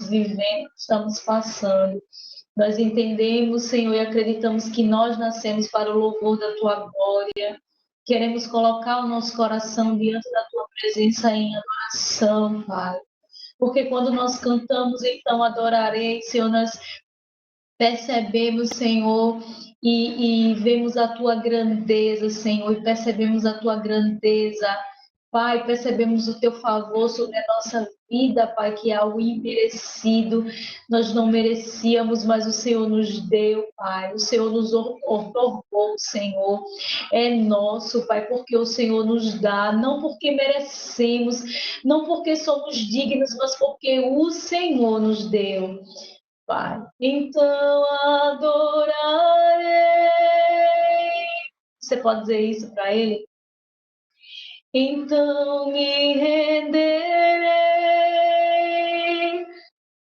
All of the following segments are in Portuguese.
vivendo, estamos passando. Nós entendemos, Senhor, e acreditamos que nós nascemos para o louvor da Tua glória. Queremos colocar o nosso coração diante da Tua presença em adoração, Pai. Porque quando nós cantamos, então adorarei, Senhor, nós percebemos, Senhor, e vemos a Tua grandeza, Senhor, e percebemos a Tua grandeza. Pai, percebemos o Teu favor sobre a nossa vida, Pai, que é algo imerecido. Nós não merecíamos, mas o Senhor nos deu, Pai. O Senhor nos otorgou, Senhor. É nosso, Pai, porque o Senhor nos dá, não porque merecemos, não porque somos dignos, mas porque o Senhor nos deu. Pai, então adorarei. Você pode dizer isso para Ele? Então me renderei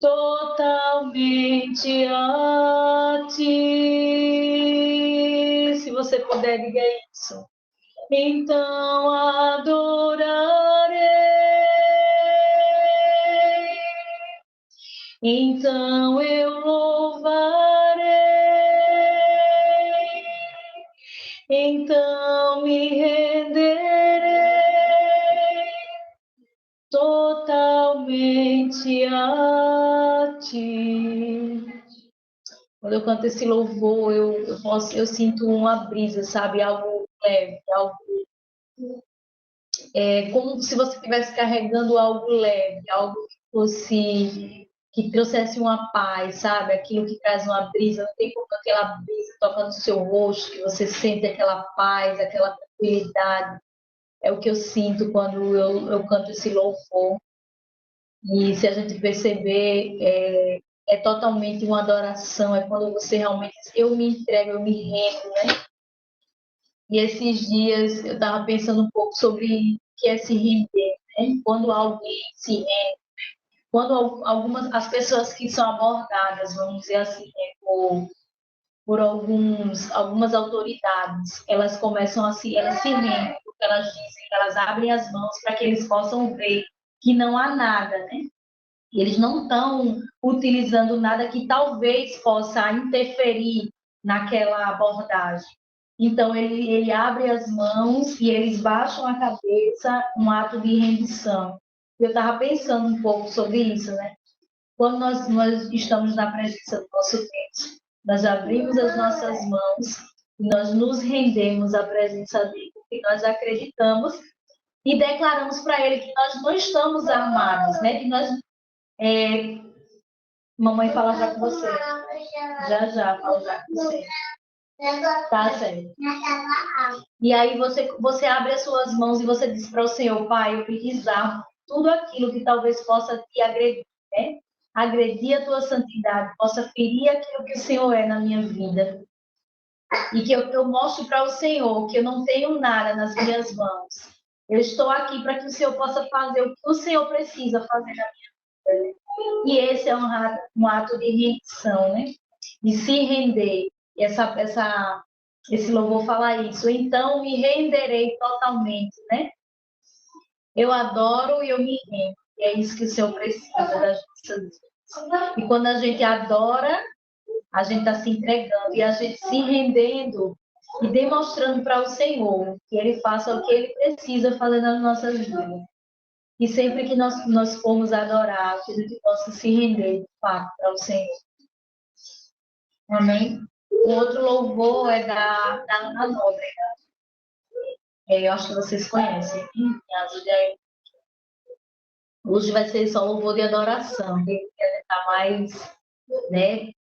totalmente a Ti. Se você puder, diga isso. Então adorarei. Então eu louvarei, então me renderei totalmente a Ti. Quando eu canto esse louvor, eu sinto uma brisa, sabe? Algo leve, algo como se você estivesse carregando algo leve, algo que fosse, que trouxesse uma paz, sabe? Aquilo que traz uma brisa, não tem como aquela brisa toca no seu rosto, que você sente aquela paz, aquela tranquilidade. É o que eu sinto quando eu canto esse louvor. E se a gente perceber, é totalmente uma adoração, é quando você realmente, eu me entrego, eu me rendo, né? E esses dias eu estava pensando um pouco sobre o que é se render, né? Quando alguém se rende, quando as pessoas que são abordadas, vamos dizer assim, né, por algumas autoridades, elas começam elas se rendem, porque elas dizem, elas abrem as mãos para que eles possam ver que não há nada, né? E eles não estão utilizando nada que talvez possa interferir naquela abordagem. Então, ele abre as mãos e eles baixam a cabeça, um ato de rendição. Eu estava pensando um pouco sobre isso, né? Quando nós estamos na presença do nosso Deus, nós abrimos as nossas mãos e nós nos rendemos à presença dele, porque nós acreditamos e declaramos para ele que nós não estamos armados, né? Que nós mamãe fala já com você. Já, fala já com você. Tá certo. E aí você abre as suas mãos e você diz para o Senhor, Pai, eu desarmo tudo aquilo que talvez possa te agredir, né? Agredir a tua santidade, possa ferir aquilo que o Senhor é na minha vida. E que eu mostre para o Senhor que eu não tenho nada nas minhas mãos. Eu estou aqui para que o Senhor possa fazer o que o Senhor precisa fazer na minha vida. E esse é um ato de rendição, né? De se render. E esse louvor fala isso. Então me renderei totalmente, né? Eu adoro e eu me rendo. E é isso que o Senhor precisa das nossas vidas. E quando a gente adora, a gente está se entregando e a gente se rendendo e demonstrando para o Senhor que Ele faça o que Ele precisa fazer nas nossas vidas. E sempre que nós formos adorar, que a gente possa se render, de fato, para o Senhor. Amém? O outro louvor é da Ana Nóbrega. Eu acho que vocês conhecem. Hoje vai ser só louvor de adoração. Quem quer estar mais, né,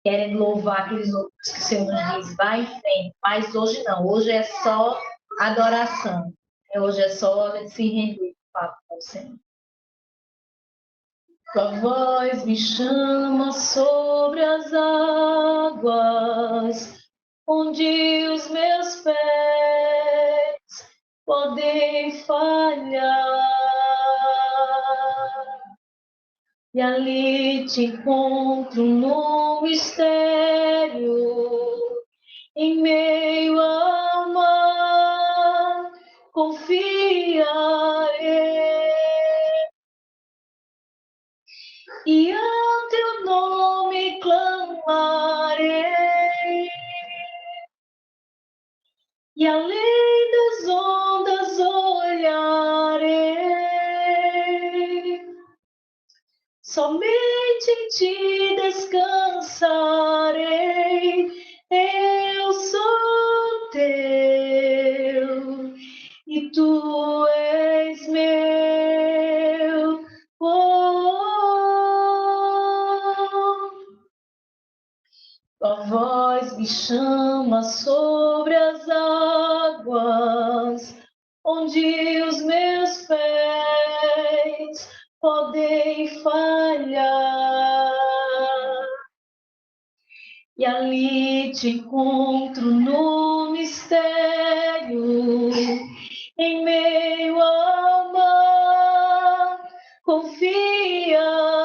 querendo louvar aqueles louvores que o Senhor nos diz, vai em frente. Mas hoje não. Hoje é só adoração. Hoje é só se render, de fato, ao Senhor. Tua voz me chama sobre as águas, onde os meus pés podem falhar. E ali te encontro no mistério, em meio ao mar, confiarei. e ao teu nome clamarei, e além das ondas olharei, somente em ti descansarei. Eu sou teu e tu és meu. Tua voz me chama sobre as águas, onde os meus pés podem falhar. E ali te encontro no mistério, em meio ao mar, confiarei.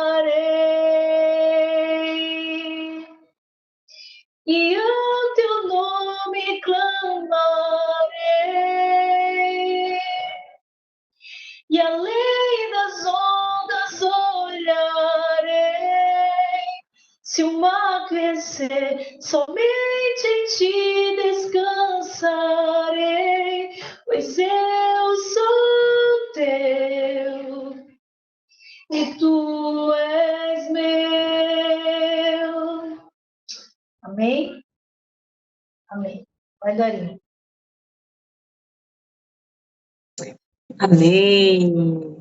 E ao teu nome clamarei, e além das ondas olharei. Se o mar crescer, somente em ti descansarei, pois eu sou teu e tu és meu. Amém? Amém. Vai, Dorinha. Amém.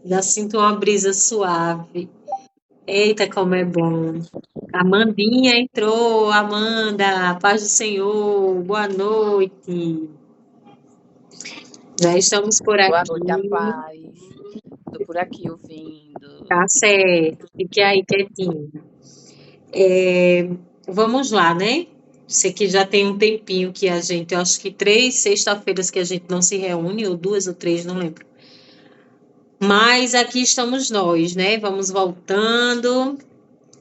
Já sinto uma brisa suave. Eita, como é bom. Amandinha entrou. Amanda, paz do Senhor. Boa noite. Já estamos por Boa aqui. noite, a paz. Estou por aqui ouvindo. Tá certo. Fique aí quietinho. Vamos lá, né? Sei que já tem um tempinho que a gente, eu acho que 3 sexta-feiras que a gente não se reúne, ou 2 ou 3, não lembro. Mas aqui estamos nós, né? Vamos voltando.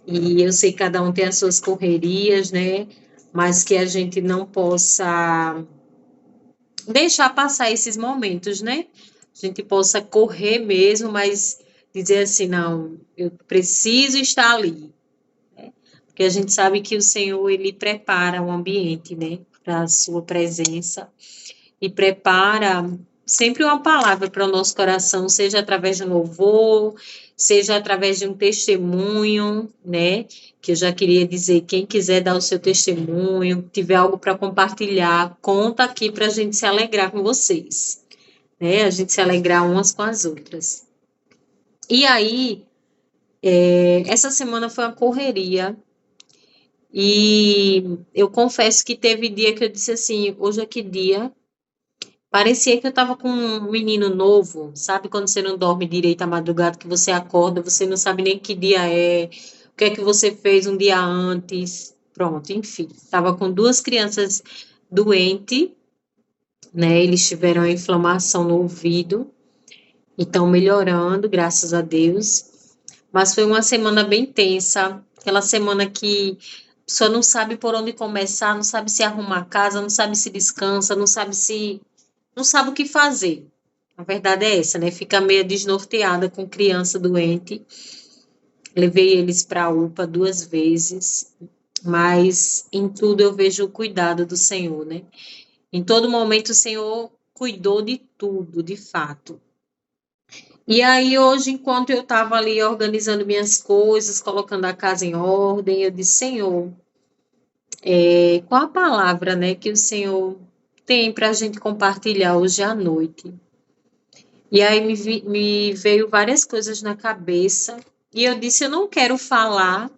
E eu sei que cada um tem as suas correrias, né? Mas que a gente não possa deixar passar esses momentos, né? A gente possa correr mesmo, mas dizer assim, não, eu preciso estar ali. Porque a gente sabe que o Senhor, ele prepara o ambiente, né? Para a sua presença. E prepara sempre uma palavra para o nosso coração, seja através de um louvor, seja através de um testemunho, né? Que eu já queria dizer, quem quiser dar o seu testemunho, tiver algo para compartilhar, conta aqui para a gente se alegrar com vocês, né? A gente se alegrar umas com as outras. E aí, essa semana foi uma correria, e eu confesso que teve dia que eu disse assim, hoje é que dia? Parecia que eu estava com um menino novo, sabe? Quando você não dorme direito à madrugada, que você acorda, você não sabe nem que dia é, o que é que você fez um dia antes. Pronto, enfim. Estava com 2 crianças doentes, né? Eles tiveram a inflamação no ouvido e estão melhorando, graças a Deus. Mas foi uma semana bem tensa, aquela semana que a pessoa não sabe por onde começar, não sabe se arrumar a casa, não sabe se descansa, não sabe o que fazer. A verdade é essa, né? Fica meio desnorteada com criança doente. Levei eles para a UPA 2 vezes, mas em tudo eu vejo o cuidado do Senhor, né? Em todo momento o Senhor cuidou de tudo, de fato. E aí hoje, enquanto eu estava ali organizando minhas coisas, colocando a casa em ordem, eu disse, Senhor, qual a palavra, né, que o Senhor tem para a gente compartilhar hoje à noite? E aí me veio várias coisas na cabeça, e eu disse, eu não quero falar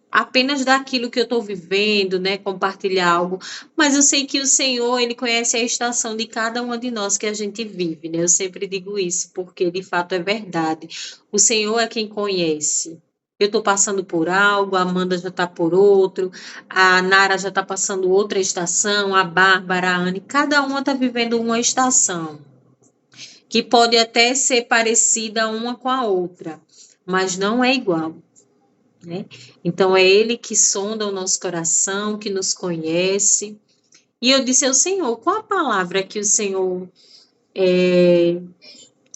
apenas daquilo que eu estou vivendo, né, compartilhar algo, mas eu sei que o Senhor, ele conhece a estação de cada uma de nós que a gente vive, né, eu sempre digo isso, porque de fato é verdade, o Senhor é quem conhece. Eu estou passando por algo, a Amanda já está por outro, a Nara já está passando outra estação, a Bárbara, a Anne, cada uma está vivendo uma estação, que pode até ser parecida uma com a outra, mas não é igual, né? Então, é Ele que sonda o nosso coração, que nos conhece. E eu disse ao Senhor, qual a palavra que o Senhor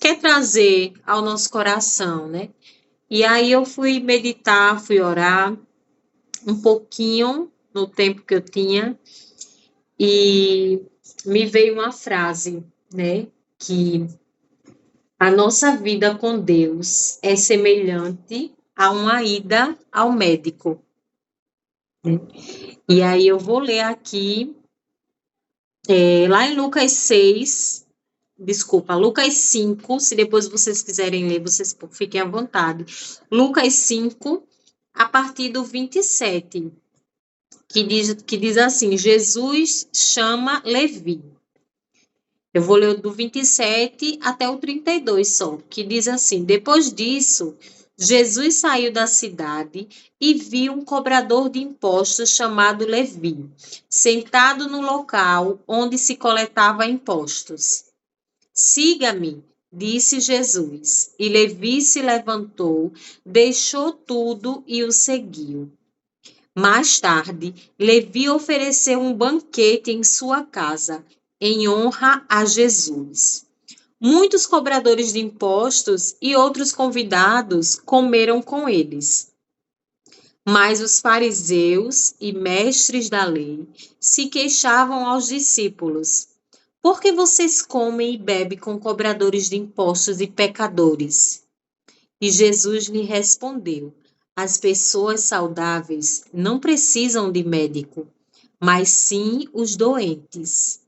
quer trazer ao nosso coração, né? E aí eu fui meditar, fui orar um pouquinho no tempo que eu tinha e me veio uma frase, né? Que a nossa vida com Deus é semelhante a uma ida ao médico, né? E aí eu vou ler aqui, lá em Lucas 6, desculpa, Lucas 5, se depois vocês quiserem ler, vocês fiquem à vontade. Lucas 5, a partir do 27, que diz assim, Jesus chama Levi. Eu vou ler do 27 até o 32 só, que diz assim, depois disso, Jesus saiu da cidade e viu um cobrador de impostos chamado Levi, sentado no local onde se coletava impostos. Siga-me, disse Jesus. E Levi se levantou, deixou tudo e o seguiu. Mais tarde, Levi ofereceu um banquete em sua casa, em honra a Jesus. Muitos cobradores de impostos e outros convidados comeram com eles. Mas os fariseus e mestres da lei se queixavam aos discípulos: por que vocês comem e bebem com cobradores de impostos e pecadores? E Jesus lhe respondeu: as pessoas saudáveis não precisam de médico, mas sim os doentes.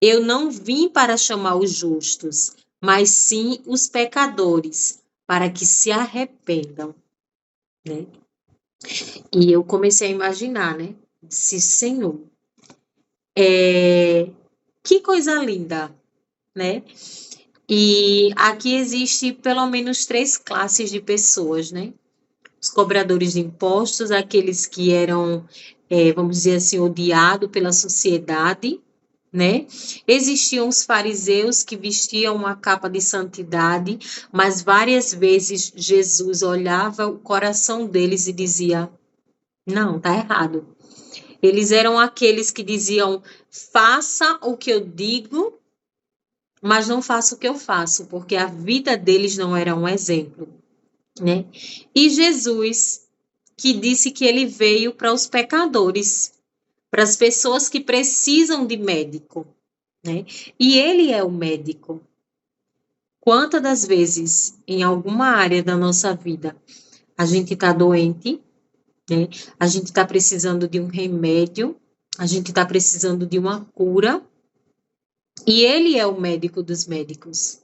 Eu não vim para chamar os justos, mas sim os pecadores, para que se arrependam, né? E eu comecei a imaginar, né? Disse, Senhor, que coisa linda, né? E aqui existe pelo menos 3 classes de pessoas, né? Os cobradores de impostos, aqueles que eram, vamos dizer assim, odiados pela sociedade, né? Existiam os fariseus que vestiam uma capa de santidade, mas várias vezes Jesus olhava o coração deles e dizia: não, tá errado. Eles eram aqueles que diziam: faça o que eu digo, mas não faça o que eu faço, porque a vida deles não era um exemplo, né? E Jesus, que disse que ele veio para os pecadores, para as pessoas que precisam de médico, né? E ele é o médico. Quantas das vezes, em alguma área da nossa vida, a gente está doente, né? A gente está precisando de um remédio, a gente está precisando de uma cura, e ele é o médico dos médicos.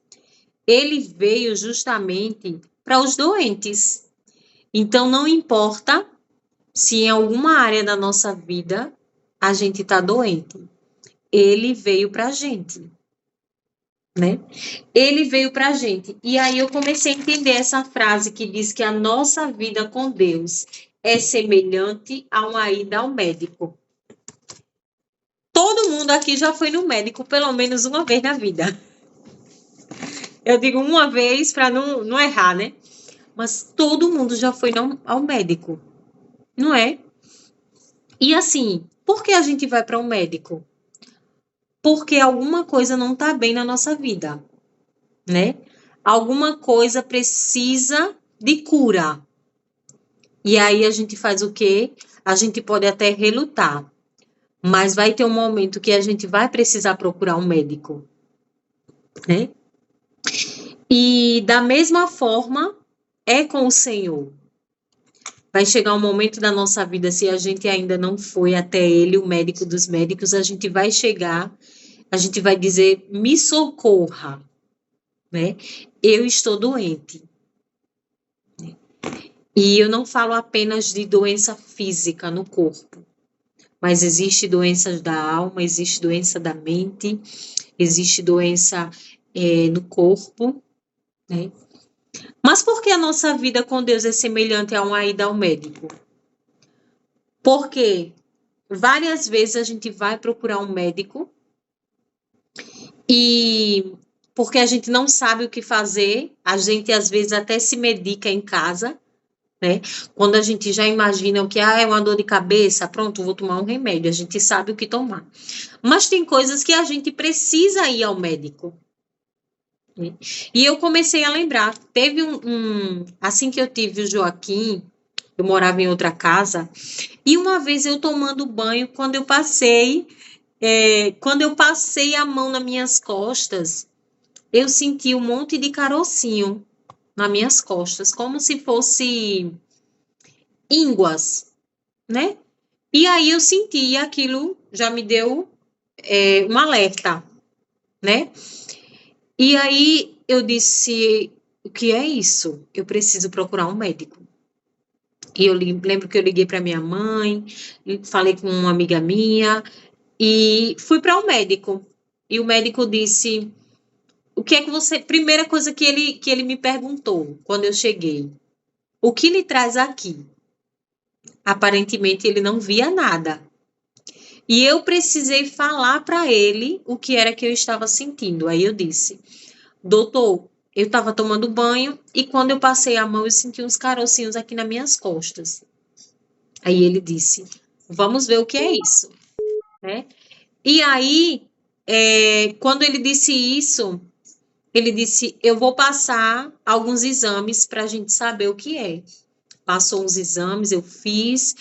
Ele veio justamente para os doentes. Então, não importa se em alguma área da nossa vida a gente está doente. Ele veio para a gente, né? Ele veio para a gente. E aí eu comecei a entender essa frase que diz que a nossa vida com Deus é semelhante a uma ida ao médico. Todo mundo aqui já foi no médico pelo menos uma vez na vida. Eu digo uma vez para não errar, né? Mas todo mundo já foi ao médico, não é? E assim, por que a gente vai para um médico? Porque alguma coisa não está bem na nossa vida, né? Alguma coisa precisa de cura. E aí a gente faz o quê? A gente pode até relutar, mas vai ter um momento que a gente vai precisar procurar um médico, né? E da mesma forma é com o Senhor. Vai chegar um momento da nossa vida, se a gente ainda não foi até Ele, o médico dos médicos, a gente vai chegar, a gente vai dizer, me socorra, né? Eu estou doente. E eu não falo apenas de doença física no corpo, mas existe doenças da alma, existe doença da mente, existe doença no corpo, né? Mas por que a nossa vida com Deus é semelhante a uma ida ao médico? Porque várias vezes a gente vai procurar um médico e porque a gente não sabe o que fazer, a gente às vezes até se medica em casa, né? Quando a gente já imagina o que é uma dor de cabeça, pronto, vou tomar um remédio, a gente sabe o que tomar. Mas tem coisas que a gente precisa ir ao médico. né? E eu comecei a lembrar, teve assim que eu tive o Joaquim, eu morava em outra casa, e uma vez eu tomando banho, quando eu passei a mão nas minhas costas, eu senti um monte de carocinho nas minhas costas, como se fosse ínguas, né? E aí eu senti, e aquilo já me deu um alerta, né? E aí eu disse, o que é isso? Eu preciso procurar um médico. E eu lembro que eu liguei para minha mãe, falei com uma amiga minha e fui para um médico. E o médico disse, o que é que você... Primeira coisa que ele me perguntou quando eu cheguei, o que lhe traz aqui? Aparentemente ele não via nada. E eu precisei falar para ele o que era que eu estava sentindo. Aí eu disse, doutor, eu estava tomando banho e quando eu passei a mão eu senti uns carocinhos aqui nas minhas costas. Aí ele disse, vamos ver o que é isso, né? E aí, quando ele disse isso, ele disse, eu vou passar alguns exames para a gente saber o que é. Passou uns exames, eu fiz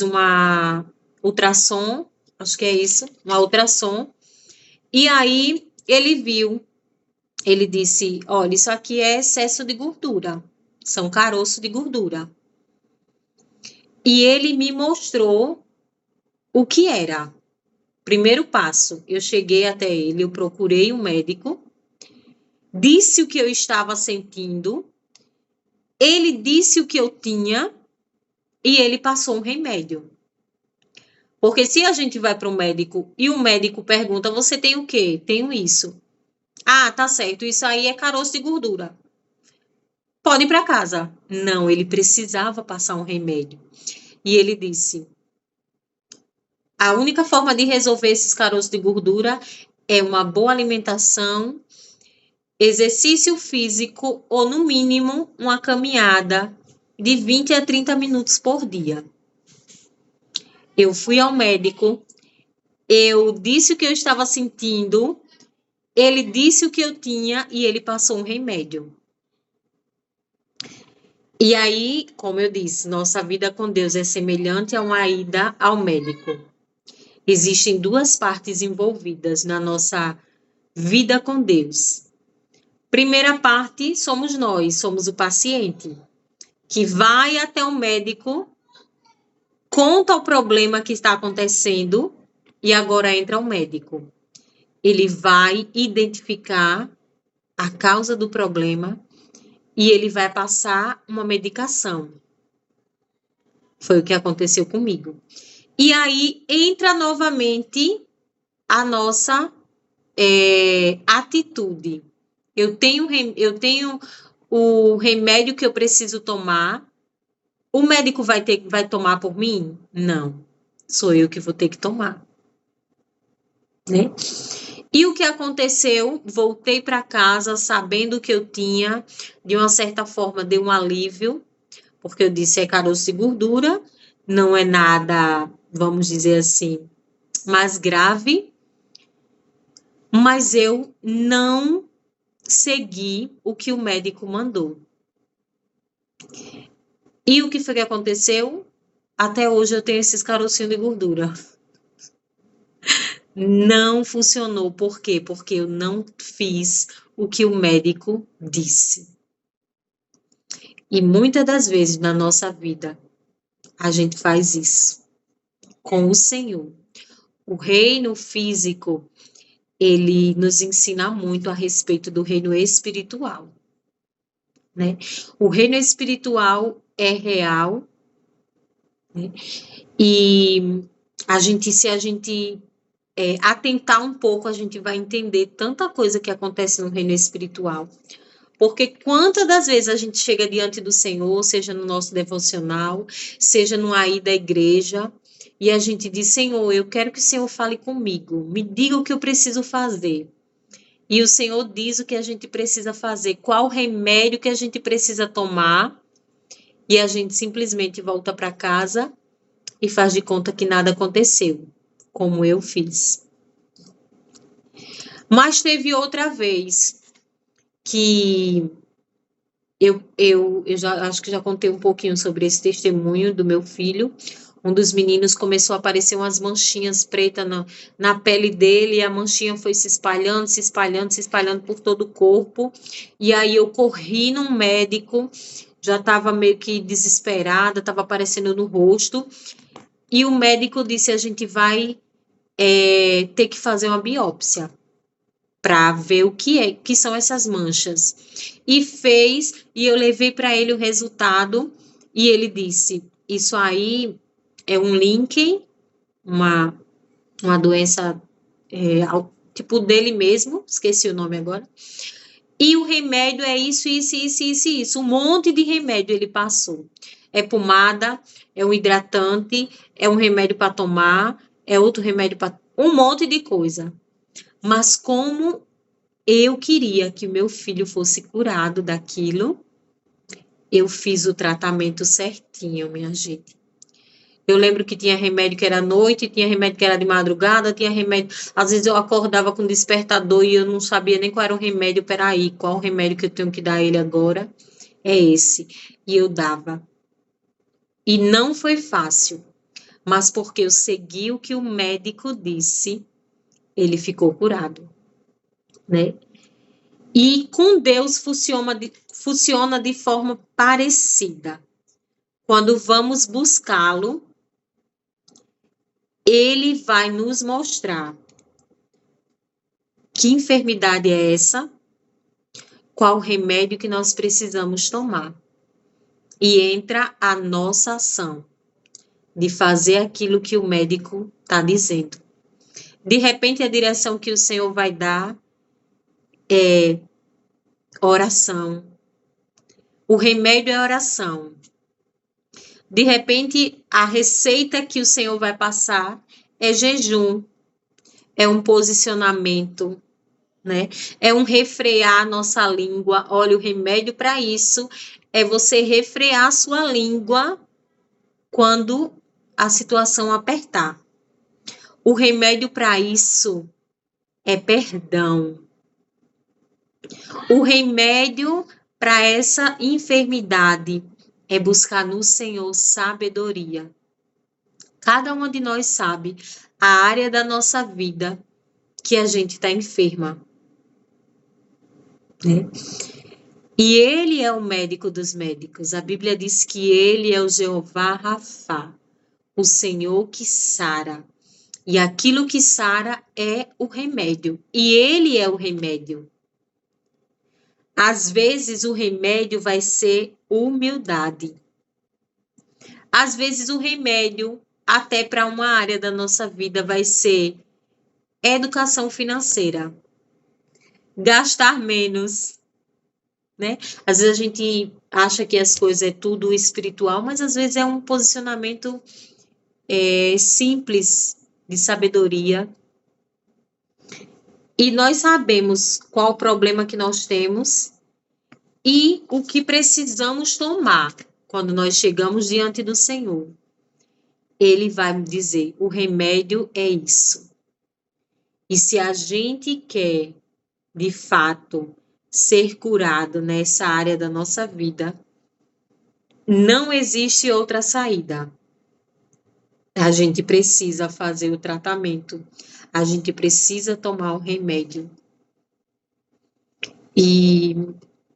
uma ultrassom, acho que é isso, uma ultrassom. E aí ele viu, ele disse, olha, isso aqui é excesso de gordura, são caroços de gordura. E ele me mostrou o que era. Primeiro passo, eu cheguei até ele, eu procurei um médico, disse o que eu estava sentindo, ele disse o que eu tinha e ele passou um remédio. Porque se a gente vai para o médico e o médico pergunta, você tem o quê? Tenho isso. Ah, tá certo, isso aí é caroço de gordura. Pode ir para casa. Não, ele precisava passar um remédio. E ele disse, a única forma de resolver esses caroços de gordura é uma boa alimentação, exercício físico ou, no mínimo, uma caminhada de 20 a 30 minutos por dia. Eu fui ao médico, eu disse o que eu estava sentindo, ele disse o que eu tinha e ele passou um remédio. E aí, como eu disse, nossa vida com Deus é semelhante a uma ida ao médico. Existem duas partes envolvidas na nossa vida com Deus. Primeira parte, somos nós, somos o paciente, que vai até o médico, conta o problema que está acontecendo e agora entra o médico. Ele vai identificar a causa do problema e ele vai passar uma medicação. Foi o que aconteceu comigo. E aí entra novamente a nossa atitude. Eu tenho o remédio que eu preciso tomar. O médico vai tomar por mim? Não. Sou eu que vou ter que tomar. Né? E o que aconteceu? Voltei para casa sabendo que eu tinha, de uma certa forma, deu um alívio, porque eu disse é caroço de gordura, não é nada, vamos dizer assim, mais grave, mas eu não segui o que o médico mandou. E o que foi que aconteceu? Até hoje eu tenho esses carocinhos de gordura. Não funcionou. Por quê? Porque eu não fiz o que o médico disse. E muitas das vezes na nossa vida, a gente faz isso com o Senhor. O reino físico, ele nos ensina muito a respeito do reino espiritual, né? O reino espiritual é real, né? E se a gente atentar um pouco, a gente vai entender tanta coisa que acontece no reino espiritual. Porque quantas das vezes a gente chega diante do Senhor, seja no nosso devocional, seja numa ida à igreja, e a gente diz, Senhor, eu quero que o Senhor fale comigo, me diga o que eu preciso fazer. E o Senhor diz o que a gente precisa fazer, qual remédio que a gente precisa tomar, e a gente simplesmente volta para casa e faz de conta que nada aconteceu, como eu fiz. Mas teve outra vez que eu já acho que já contei um pouquinho sobre esse testemunho do meu filho. Um dos meninos começou a aparecer umas manchinhas pretas na pele dele, e a manchinha foi se espalhando, se espalhando, se espalhando por todo o corpo. E aí eu corri num médico, já estava meio que desesperada, estava aparecendo no rosto. E o médico disse: a gente vai ter que fazer uma biópsia para ver o que são essas manchas. E fez, e eu levei para ele o resultado, e ele disse: isso aí é um Lincoln, uma doença tipo dele mesmo, esqueci o nome agora. E o remédio é isso, isso, isso, isso, isso. Um monte de remédio ele passou. É pomada, é um hidratante, é um remédio para tomar, é outro remédio para... um monte de coisa. Mas como eu queria que o meu filho fosse curado daquilo, eu fiz o tratamento certinho, minha gente. Eu lembro que tinha remédio que era à noite, tinha remédio que era de madrugada, tinha remédio... Às vezes eu acordava com despertador e eu não sabia nem qual era o remédio. Peraí, qual o remédio que eu tenho que dar a ele agora? É esse. E eu dava. E não foi fácil, mas porque eu segui o que o médico disse, ele ficou curado, né? E com Deus funciona de forma parecida. Quando vamos buscá-lo, ele vai nos mostrar que enfermidade é essa, qual remédio que nós precisamos tomar. E entra a nossa ação de fazer aquilo que o médico está dizendo. De repente, a direção que o Senhor vai dar é oração. O remédio é oração. De repente, a receita que o Senhor vai passar é jejum, é um posicionamento, né? É um refrear a nossa língua. Olha, o remédio para isso é você refrear a sua língua quando a situação apertar. O remédio para isso é perdão. O remédio para essa enfermidade é buscar no Senhor sabedoria. Cada uma de nós sabe a área da nossa vida que a gente está enferma, né? E ele é o médico dos médicos. A Bíblia diz que ele é o Jeová Rafá, o Senhor que sara. E aquilo que sara é o remédio. E ele é o remédio. Às vezes o remédio vai ser humildade. Às vezes o remédio, até para uma área da nossa vida, vai ser educação financeira. Gastar menos, né? Às vezes a gente acha que as coisas é tudo espiritual, mas às vezes é um posicionamento simples de sabedoria. E nós sabemos qual o problema que nós temos e o que precisamos tomar quando nós chegamos diante do Senhor. Ele vai me dizer, o remédio é isso. E se a gente quer, de fato, ser curado nessa área da nossa vida, não existe outra saída. A gente precisa fazer o tratamento. A gente precisa tomar o remédio. E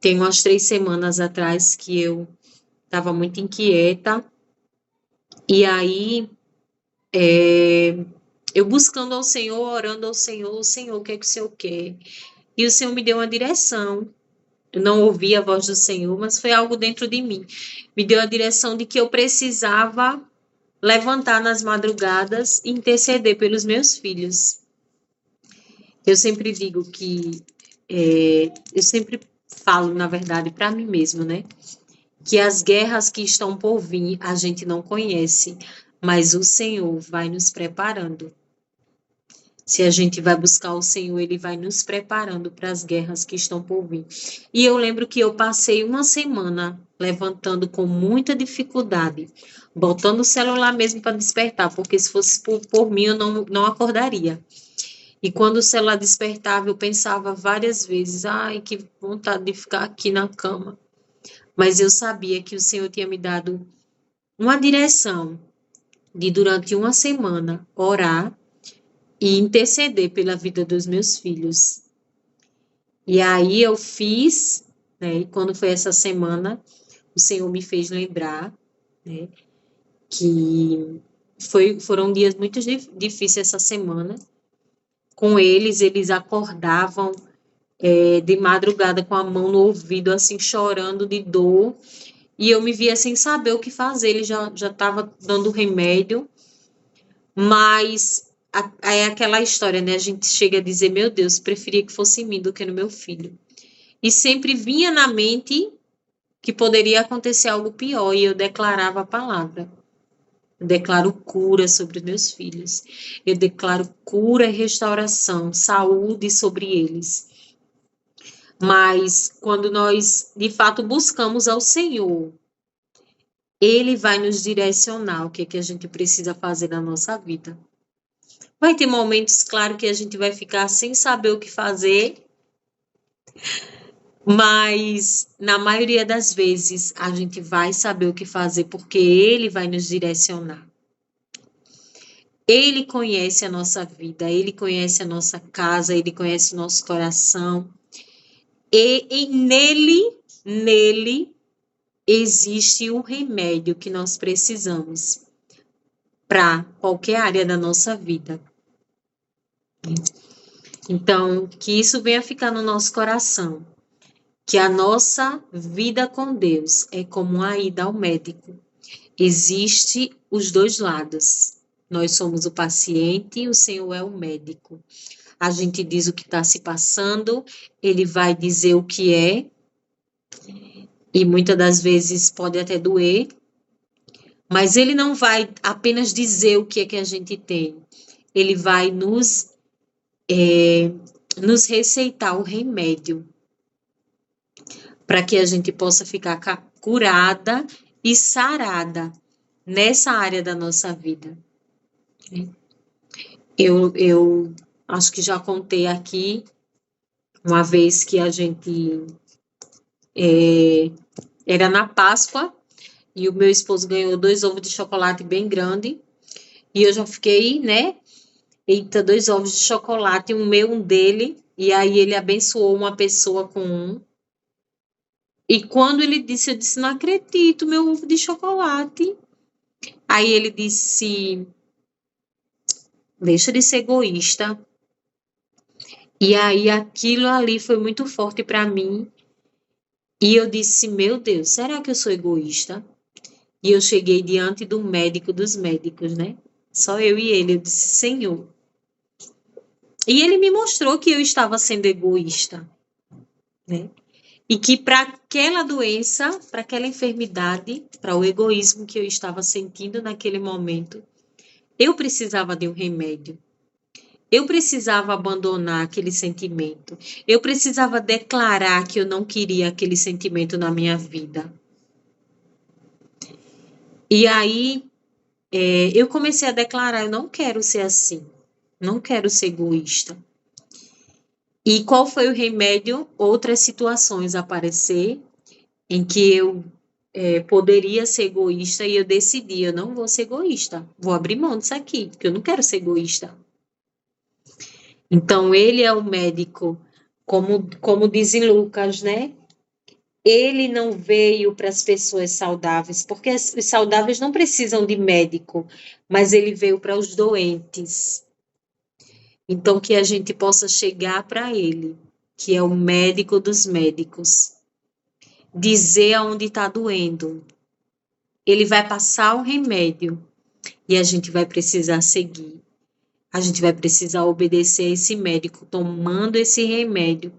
tem umas 3 semanas atrás que eu estava muito inquieta. E aí, eu buscando ao Senhor, orando ao Senhor, Senhor, o que é que o Senhor quer? E o Senhor me deu uma direção. Eu não ouvi a voz do Senhor, mas foi algo dentro de mim. Me deu a direção de que eu precisava levantar nas madrugadas e interceder pelos meus filhos. Eu sempre digo que, eu sempre falo, na verdade, para mim mesma, né? Que as guerras que estão por vir, a gente não conhece, mas o Senhor vai nos preparando. Se a gente vai buscar o Senhor, Ele vai nos preparando para as guerras que estão por vir. E eu lembro que eu passei uma semana levantando com muita dificuldade, botando o celular mesmo para despertar, porque se fosse por mim eu não acordaria. E quando o celular despertava, eu pensava várias vezes, ai, que vontade de ficar aqui na cama. Mas eu sabia que o Senhor tinha me dado uma direção de, durante uma semana, orar e interceder pela vida dos meus filhos. E aí eu fiz, né? E quando foi essa semana, o Senhor me fez lembrar, né? Que foram dias muito difíceis essa semana. Com eles acordavam de madrugada com a mão no ouvido, assim, chorando de dor. E eu me via sem saber o que fazer. Ele já estava dando remédio, mas é aquela história, né? A gente chega a dizer, meu Deus, preferia que fosse em mim do que no meu filho. E sempre vinha na mente que poderia acontecer algo pior, e eu declarava a palavra. Eu declaro cura sobre os meus filhos. Eu declaro cura e restauração, saúde sobre eles. Mas quando nós, de fato, buscamos ao Senhor, Ele vai nos direcionar o que é que a gente precisa fazer na nossa vida. Vai ter momentos, claro, que a gente vai ficar sem saber o que fazer, mas na maioria das vezes a gente vai saber o que fazer porque Ele vai nos direcionar. Ele conhece a nossa vida, Ele conhece a nossa casa, Ele conhece o nosso coração. E nele existe o remédio que nós precisamos para qualquer área da nossa vida. Então, que isso venha ficar no nosso coração, que a nossa vida com Deus é como uma ida ao médico. Existe os dois lados. Nós somos o paciente e o Senhor é o médico. A gente diz o que está se passando, Ele vai dizer o que é, e muitas das vezes pode até doer, mas Ele não vai apenas dizer o que é que a gente tem. Ele vai nos receitar o remédio para que a gente possa ficar curada e sarada nessa área da nossa vida. Eu acho que já contei aqui uma vez que a gente era na Páscoa e o meu esposo ganhou 2 ovos de chocolate bem grande e eu já fiquei, né? Eita, 2 ovos de chocolate, um meu, um dele, e aí ele abençoou uma pessoa com um. E quando ele disse, eu disse, não acredito, meu ovo de chocolate. Aí ele disse, deixa de ser egoísta. E aí aquilo ali foi muito forte para mim. E eu disse, meu Deus, será que eu sou egoísta? E eu cheguei diante do médico dos médicos, né? Só eu e ele. Eu disse, Senhor. E ele me mostrou que eu estava sendo egoísta, né? E que para aquela doença, para aquela enfermidade, para o egoísmo que eu estava sentindo naquele momento, eu precisava de um remédio. Eu precisava abandonar aquele sentimento. Eu precisava declarar que eu não queria aquele sentimento na minha vida. E aí, eu comecei a declarar, eu não quero ser assim. Não quero ser egoísta. E qual foi o remédio? Outras situações aparecer em que eu poderia ser egoísta e eu decidi, eu não vou ser egoísta. Vou abrir mão disso aqui, porque eu não quero ser egoísta. Então, ele é o médico, como diz em Lucas, né? Ele não veio para as pessoas saudáveis, porque os saudáveis não precisam de médico, mas ele veio para os doentes. Então, que a gente possa chegar para ele, que é o médico dos médicos, dizer aonde está doendo. Ele vai passar o remédio e a gente vai precisar seguir. A gente vai precisar obedecer a esse médico, tomando esse remédio,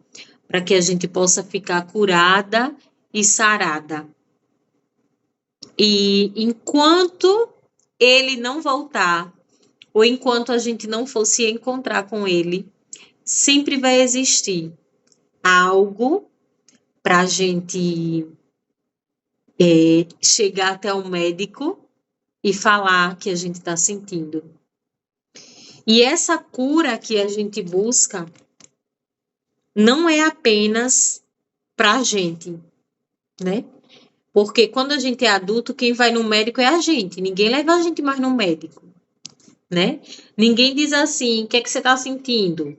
para que a gente possa ficar curada e sarada. E enquanto ele não voltar, ou enquanto a gente não for se encontrar com ele, sempre vai existir algo para a gente chegar até o médico e falar que a gente está sentindo. E essa cura que a gente busca não é apenas para a gente, né? Porque quando a gente é adulto, quem vai no médico é a gente. Ninguém leva a gente mais no médico, né? Ninguém diz assim, o que é que você está sentindo?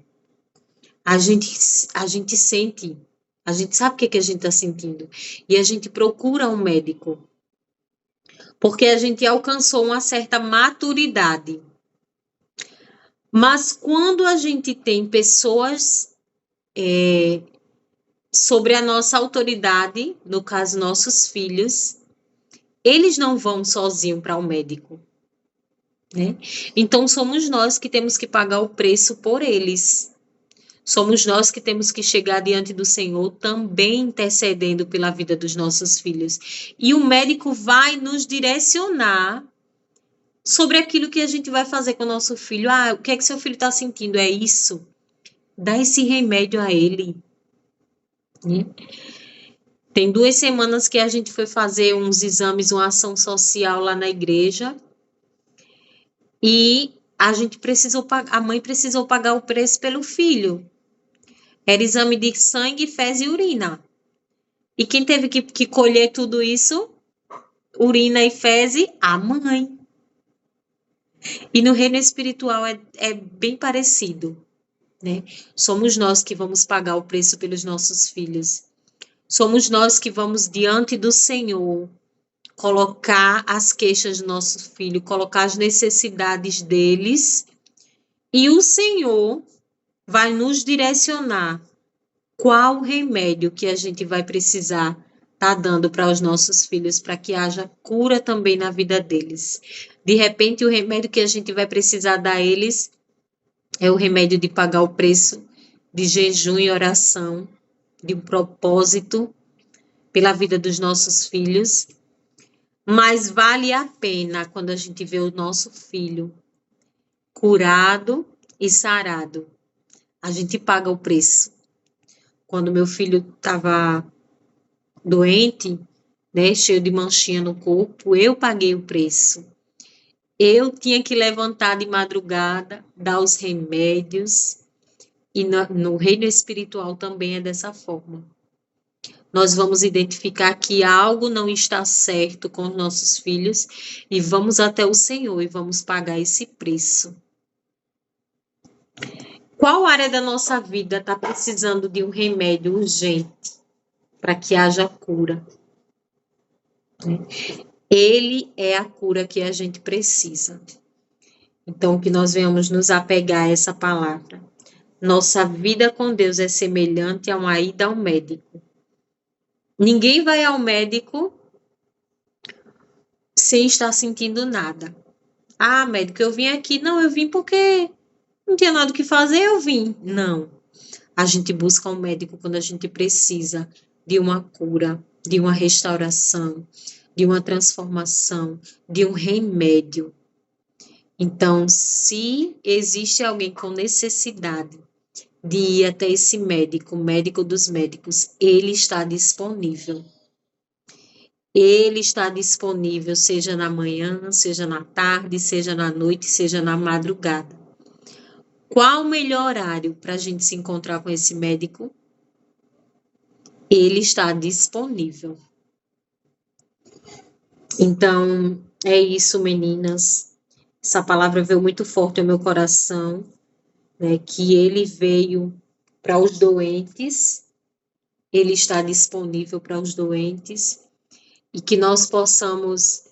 A gente, a gente sente, a gente sabe o que é que a gente está sentindo. E a gente procura um médico. Porque a gente alcançou uma certa maturidade. Mas quando a gente tem pessoas sobre a nossa autoridade, no caso, nossos filhos, eles não vão sozinhos para o médico, né? Então, somos nós que temos que pagar o preço por eles. Somos nós que temos que chegar diante do Senhor também intercedendo pela vida dos nossos filhos. E o médico vai nos direcionar sobre aquilo que a gente vai fazer com o nosso filho. Ah, o que é que seu filho está sentindo? É isso? Dá esse remédio a ele, né? Tem 2 semanas que a gente foi fazer uns exames, uma ação social lá na igreja, e a mãe precisou pagar o preço pelo filho. Era exame de sangue, fezes e urina. E quem teve que colher tudo isso, urina e fezes, a mãe. E no reino espiritual é bem parecido, né? Somos nós que vamos pagar o preço pelos nossos filhos. Somos nós que vamos diante do Senhor colocar as queixas do nosso filho, colocar as necessidades deles, e o Senhor vai nos direcionar qual remédio que a gente vai precisar estar dando para os nossos filhos, para que haja cura também na vida deles. De repente, o remédio que a gente vai precisar dar a eles é o remédio de pagar o preço de jejum e oração, de um propósito pela vida dos nossos filhos. Mas vale a pena quando a gente vê o nosso filho curado e sarado. A gente paga o preço. Quando meu filho estava doente, né, cheio de manchinha no corpo, eu paguei o preço. Eu tinha que levantar de madrugada, dar os remédios, e no reino espiritual também é dessa forma. Nós vamos identificar que algo não está certo com os nossos filhos e vamos até o Senhor e vamos pagar esse preço. Qual área da nossa vida está precisando de um remédio urgente para que haja cura? Ele é a cura que a gente precisa. Então, que nós venhamos nos apegar a essa palavra. Nossa vida com Deus é semelhante a uma ida ao médico. Ninguém vai ao médico sem estar sentindo nada. Ah, médico, eu vim aqui. Não, eu vim porque não tinha nada o que fazer, eu vim. Não. A gente busca um médico quando a gente precisa de uma cura, de uma restauração, de uma transformação, de um remédio. Então, se existe alguém com necessidade de ir até esse médico, o médico dos médicos, ele está disponível. Ele está disponível, seja na manhã, seja na tarde, seja na noite, seja na madrugada. Qual o melhor horário para a gente se encontrar com esse médico? Ele está disponível. Então, é isso, meninas. Essa palavra veio muito forte ao meu coração, né? Que ele veio para os doentes, ele está disponível para os doentes, e que nós possamos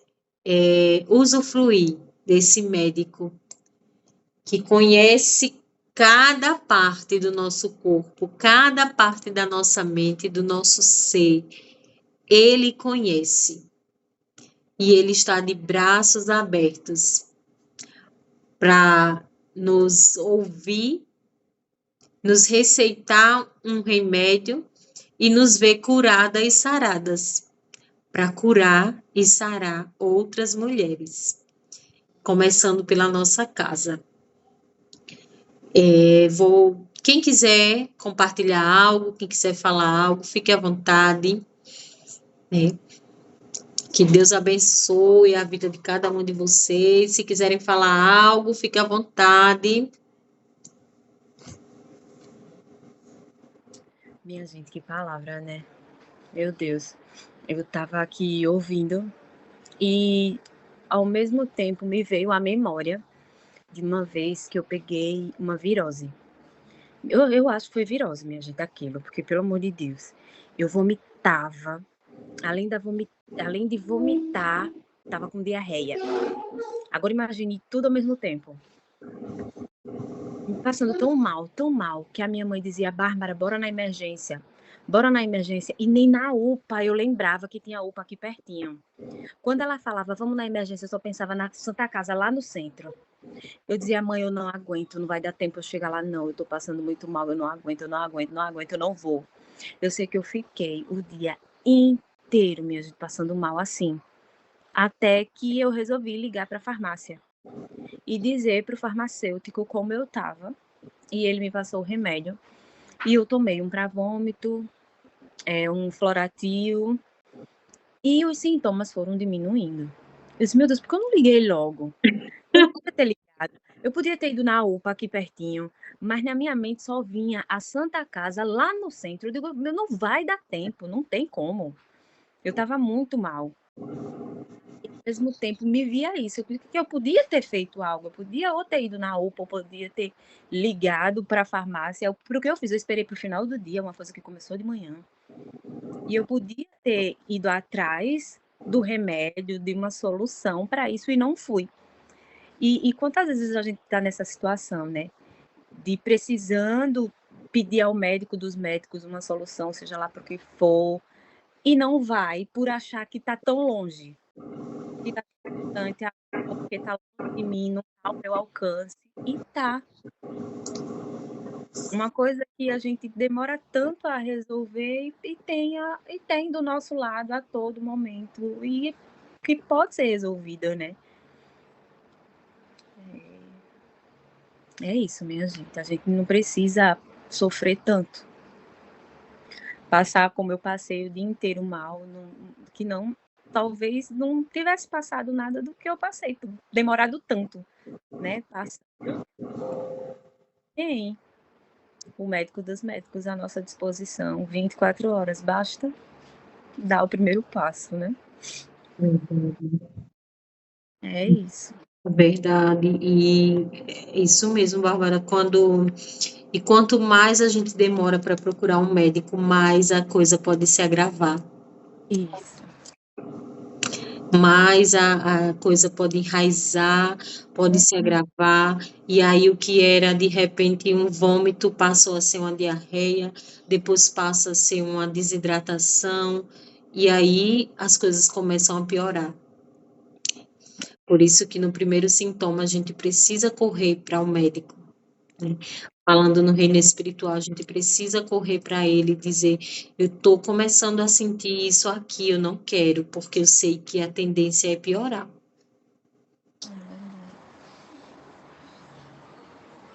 usufruir desse médico que conhece cada parte do nosso corpo, cada parte da nossa mente, do nosso ser. Ele conhece. E ele está de braços abertos para nos ouvir, nos receitar um remédio e nos ver curadas e saradas, para curar e sarar outras mulheres, começando pela nossa casa. Quem quiser compartilhar algo, quem quiser falar algo, fique à vontade, né? Que Deus abençoe a vida de cada um de vocês. Se quiserem falar algo, fique à vontade. Minha gente, que palavra, né? Meu Deus. Eu tava aqui ouvindo e ao mesmo tempo me veio a memória de uma vez que eu peguei uma virose. Eu acho que foi virose, minha gente, aquilo, porque pelo amor de Deus, eu vomitava, além de vomitar, tava com diarreia. Agora imagine tudo ao mesmo tempo. Me passando tão mal, que a minha mãe dizia: Bárbara, bora na emergência. Bora na emergência. E nem na UPA eu lembrava que tinha UPA aqui pertinho. Quando ela falava, vamos na emergência, eu só pensava na Santa Casa, lá no centro. Eu dizia: mãe, eu não aguento, não vai dar tempo eu chegar lá, não. Eu tô passando muito mal, eu não aguento, eu não vou. Eu sei que eu fiquei o dia inteiro, minha gente, passando mal assim. Até que eu resolvi ligar para a farmácia e dizer para o farmacêutico como eu estava. E ele me passou o remédio. E eu tomei um para vômito, um Floratil. E os sintomas foram diminuindo. Eu disse: meu Deus, por que eu não liguei logo? Eu não podia ter ligado. Eu podia ter ido na UPA aqui pertinho, mas na minha mente só vinha a Santa Casa lá no centro. Eu digo: meu, não vai dar tempo, não tem como. Eu estava muito mal. E, ao mesmo tempo, me via isso. Eu podia ter feito algo. Eu podia ou ter ido na UPA, ou podia ter ligado para a farmácia. Para o que eu fiz, eu esperei para o final do dia, uma coisa que começou de manhã. E eu podia ter ido atrás do remédio, de uma solução para isso, e não fui. E quantas vezes a gente está nessa situação, né? De precisando pedir ao médico dos médicos uma solução, seja lá para o que for, e não vai por achar que está tão longe, que está distante, porque está longe de mim, não está ao meu alcance. E tá. Uma coisa que a gente demora tanto a resolver e tem do nosso lado a todo momento, e que pode ser resolvida, né? É isso, minha gente. A gente não precisa sofrer tanto. Passar como eu passei o dia inteiro mal, que não, talvez não tivesse passado nada do que eu passei, demorado tanto, né? Tem o médico dos médicos à nossa disposição, 24 horas, basta dar o primeiro passo, né? É isso. Verdade. E é isso mesmo, Bárbara. E quanto mais a gente demora para procurar um médico, mais a coisa pode se agravar. Isso. Mais a coisa pode enraizar, pode se agravar, e aí o que era de repente um vômito passou a ser uma diarreia, depois passa a ser uma desidratação, e aí as coisas começam a piorar. Por isso que no primeiro sintoma a gente precisa correr para o médico, né? Falando no reino espiritual, a gente precisa correr para ele e dizer: eu estou começando a sentir isso aqui, eu não quero, porque eu sei que a tendência é piorar.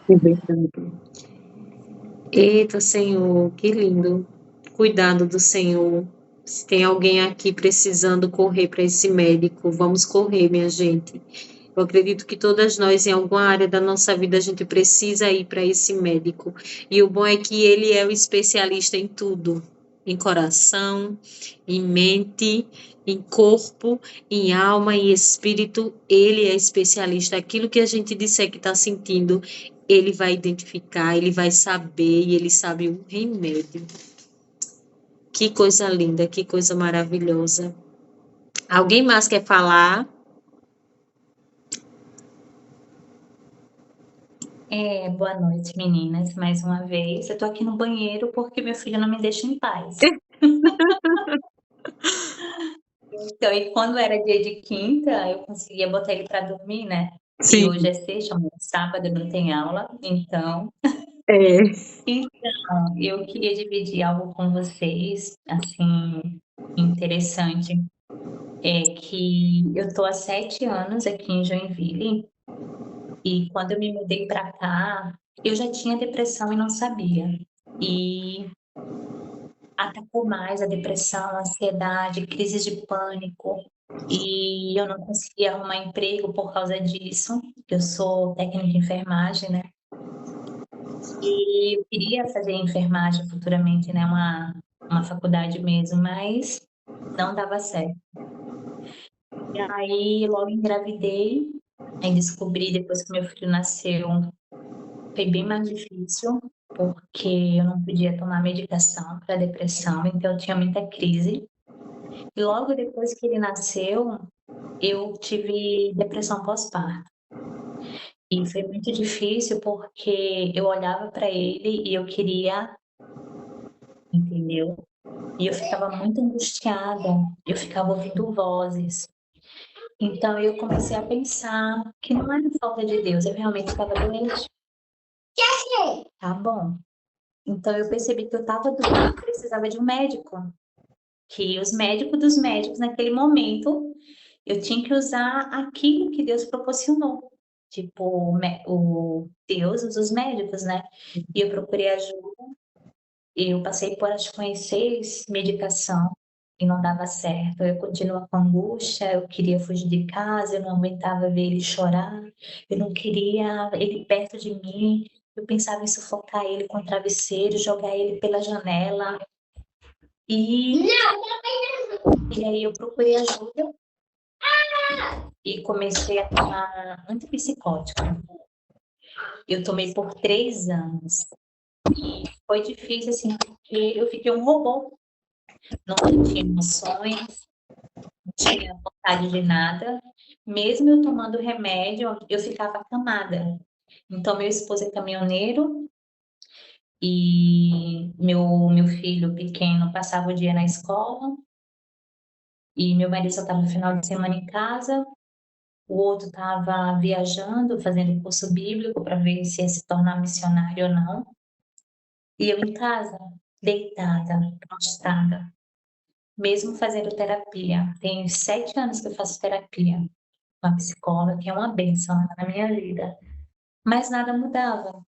É verdade. Eita, Senhor, que lindo. Cuidado do Senhor. Se tem alguém aqui precisando correr para esse médico, vamos correr, minha gente. Eu acredito que todas nós, em alguma área da nossa vida, a gente precisa ir para esse médico. E o bom é que ele é o especialista em tudo, em coração, em mente, em corpo, em alma e espírito. Ele é especialista. Aquilo que a gente disser que está sentindo, ele vai identificar, ele vai saber e ele sabe o remédio. Que coisa linda, que coisa maravilhosa. Alguém mais quer falar? Boa noite, meninas, mais uma vez. Eu tô aqui no banheiro porque meu filho não me deixa em paz. Então, e quando era dia de quinta, eu conseguia botar ele para dormir, né? E hoje é sexta, amanhã é sábado, não tem aula, então. É. Então, eu queria dividir algo com vocês, assim, interessante. É que eu tô há 7 anos aqui em Joinville, e quando eu me mudei para cá, eu já tinha depressão e não sabia. E atacou mais a depressão, a ansiedade, crises de pânico. e eu não conseguia arrumar emprego por causa disso. Eu sou técnica de enfermagem, né? E eu queria fazer enfermagem futuramente, né? Uma faculdade mesmo, mas não dava certo. E aí logo engravidei, aí descobri depois que meu filho nasceu, foi bem mais difícil, porque eu não podia tomar medicação para depressão, então eu tinha muita crise. E logo depois que ele nasceu, eu tive depressão pós-parto. E foi muito difícil porque eu olhava para ele e eu queria, entendeu? E eu ficava muito angustiada, eu ficava ouvindo vozes. Então eu comecei a pensar que não era falta de Deus, eu realmente estava doente. Tá bom. Então eu percebi que eu estava doente, precisava de um médico. Que os médicos dos médicos, naquele momento, eu tinha que usar aquilo que Deus proporcionou. Tipo, o Deus usa os médicos, né? E eu procurei ajuda. Eu passei por, acho que foi 6 medicação e não dava certo. Eu continuava com angústia, eu queria fugir de casa, eu não aguentava ver ele chorar, eu não queria ele perto de mim. Eu pensava em sufocar ele com o travesseiro, jogar ele pela janela. E, e aí eu procurei ajuda e comecei a tomar antipsicótico. Eu tomei por 3 anos. E foi difícil, assim, porque eu fiquei um robô. Não tinha emoções, não tinha vontade de nada. Mesmo eu tomando remédio, eu ficava acamada. Então, meu esposo é caminhoneiro e meu filho pequeno passava o dia na escola e meu marido só estava no final de semana em casa. O outro estava viajando, fazendo curso bíblico para ver se ia se tornar missionário ou não. E eu em casa, deitada, prostrada, mesmo fazendo terapia. Tem 7 anos que eu faço terapia com a psicóloga, que é uma bênção na minha vida. Mas nada mudava.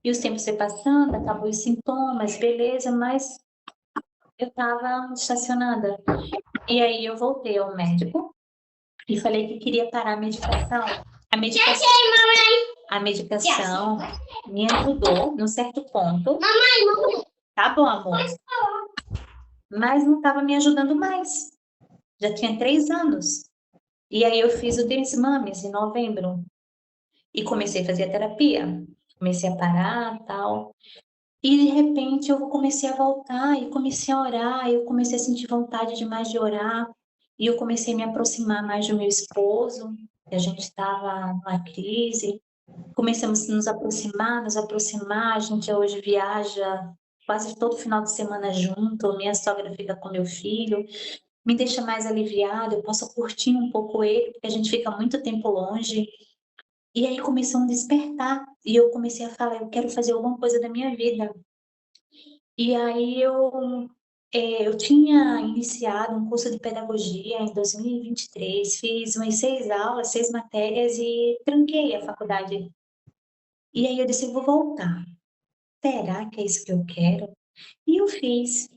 E os tempos se passando, acabou os sintomas, beleza, mas eu estava estacionada. E aí eu voltei ao médico e falei que queria parar a medicação. A medicação me ajudou num certo ponto. Tá bom, amor. Mas não estava me ajudando mais. Já tinha 3 anos. E aí eu fiz o Desmames em novembro. E comecei a fazer a terapia. Comecei a parar, tal. E de repente eu comecei a voltar e comecei a orar, eu comecei a sentir vontade demais de orar. E eu comecei a me aproximar mais do meu esposo, que a gente estava numa crise. Começamos a nos aproximar. A gente hoje viaja quase todo final de semana junto. Minha sogra fica com meu filho. Me deixa mais aliviada, eu posso curtir um pouco ele, porque a gente fica muito tempo longe. E aí começou um despertar, e eu comecei a falar, eu quero fazer alguma coisa da minha vida. E aí eu tinha iniciado um curso de pedagogia em 2023, fiz umas 6 aulas, 6 matérias e tranquei a faculdade. E aí eu disse, eu vou voltar. Será que é isso que eu quero? E eu fiz,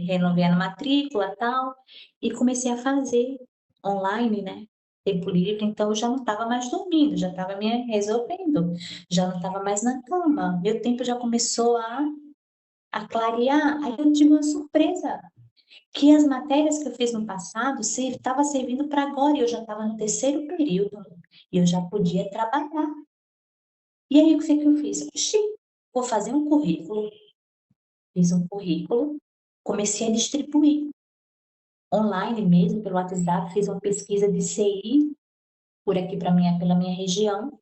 renovei a matrícula, tal, e comecei a fazer online, né? Tempo livre, então eu já não estava mais dormindo, já estava me resolvendo, já não estava mais na cama. Meu tempo já começou a clarear. Aí eu tive uma surpresa, que as matérias que eu fiz no passado estava servindo para agora, e eu já estava no 3º período, e eu já podia trabalhar. E aí o que foi que eu fiz? Oxi, vou fazer um currículo. Fiz um currículo, comecei a distribuir online mesmo, pelo WhatsApp, fiz uma pesquisa de CI por aqui pela minha região.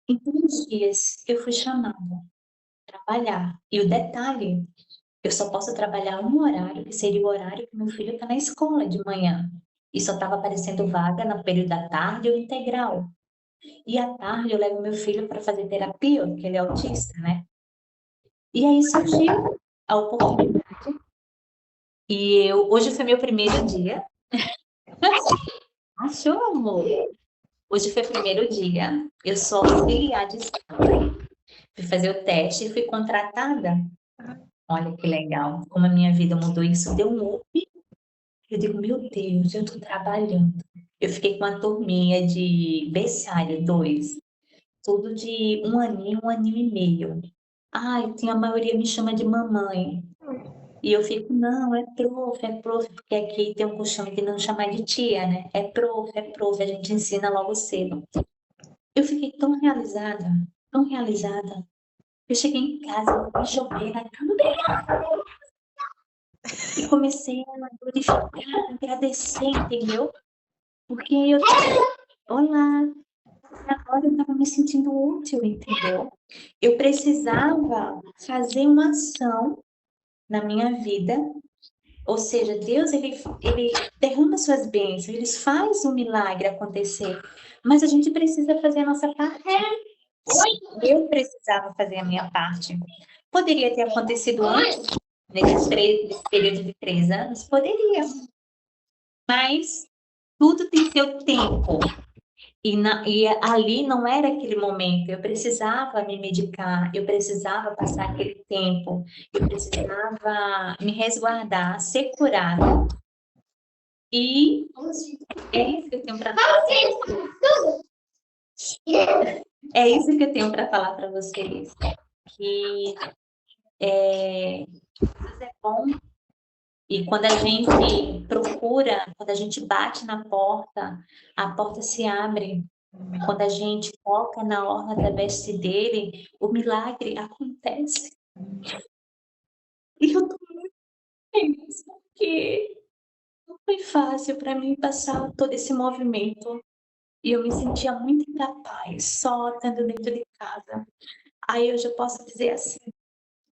Em 3 dias eu fui chamada para trabalhar. E o detalhe, eu só posso trabalhar um horário, que seria o horário que meu filho está na escola de manhã. E só estava aparecendo vaga no período da tarde ou integral. E à tarde eu levo meu filho para fazer terapia, porque ele é autista, né? E aí surgiu a oportunidade. E hoje foi meu primeiro dia. Achou, amor? Hoje foi o primeiro dia. Eu sou auxiliar de sala. Fui fazer o teste e fui contratada. Olha que legal. Como a minha vida mudou, isso deu um up. Eu digo, meu Deus, eu tô trabalhando. Eu fiquei com uma turminha de berçário, 2, tudo de 1 aninho e meio. Ai, tem a maioria me chama de mamãe. E eu fico, não, é prof, porque aqui tem um costume de não chamar de tia, né? É prof, a gente ensina logo cedo. Eu fiquei tão realizada. Eu cheguei em casa, me joguei na cama e comecei a glorificar, agradecer, entendeu? Porque eu, olá, agora eu estava me sentindo útil, entendeu? Eu precisava fazer uma ação na minha vida, ou seja, Deus, ele derrama suas bênçãos, ele faz o milagre acontecer, mas a gente precisa fazer a nossa parte. Eu precisava fazer a minha parte. Poderia ter acontecido antes, nesse período de 3 anos? Poderia, mas tudo tem seu tempo. E ali não era aquele momento, eu precisava me medicar, eu precisava passar aquele tempo, eu precisava me resguardar, ser curada. E é isso que eu tenho para falar. É isso que eu tenho para falar para vocês. Que Deus é bom. E quando a gente procura, quando a gente bate na porta, a porta se abre. Quando a gente toca na orla da veste dele, o milagre acontece. E eu tô muito feliz, porque não foi fácil para mim passar todo esse movimento. E eu me sentia muito incapaz, só estando dentro de casa. Aí hoje eu posso dizer assim,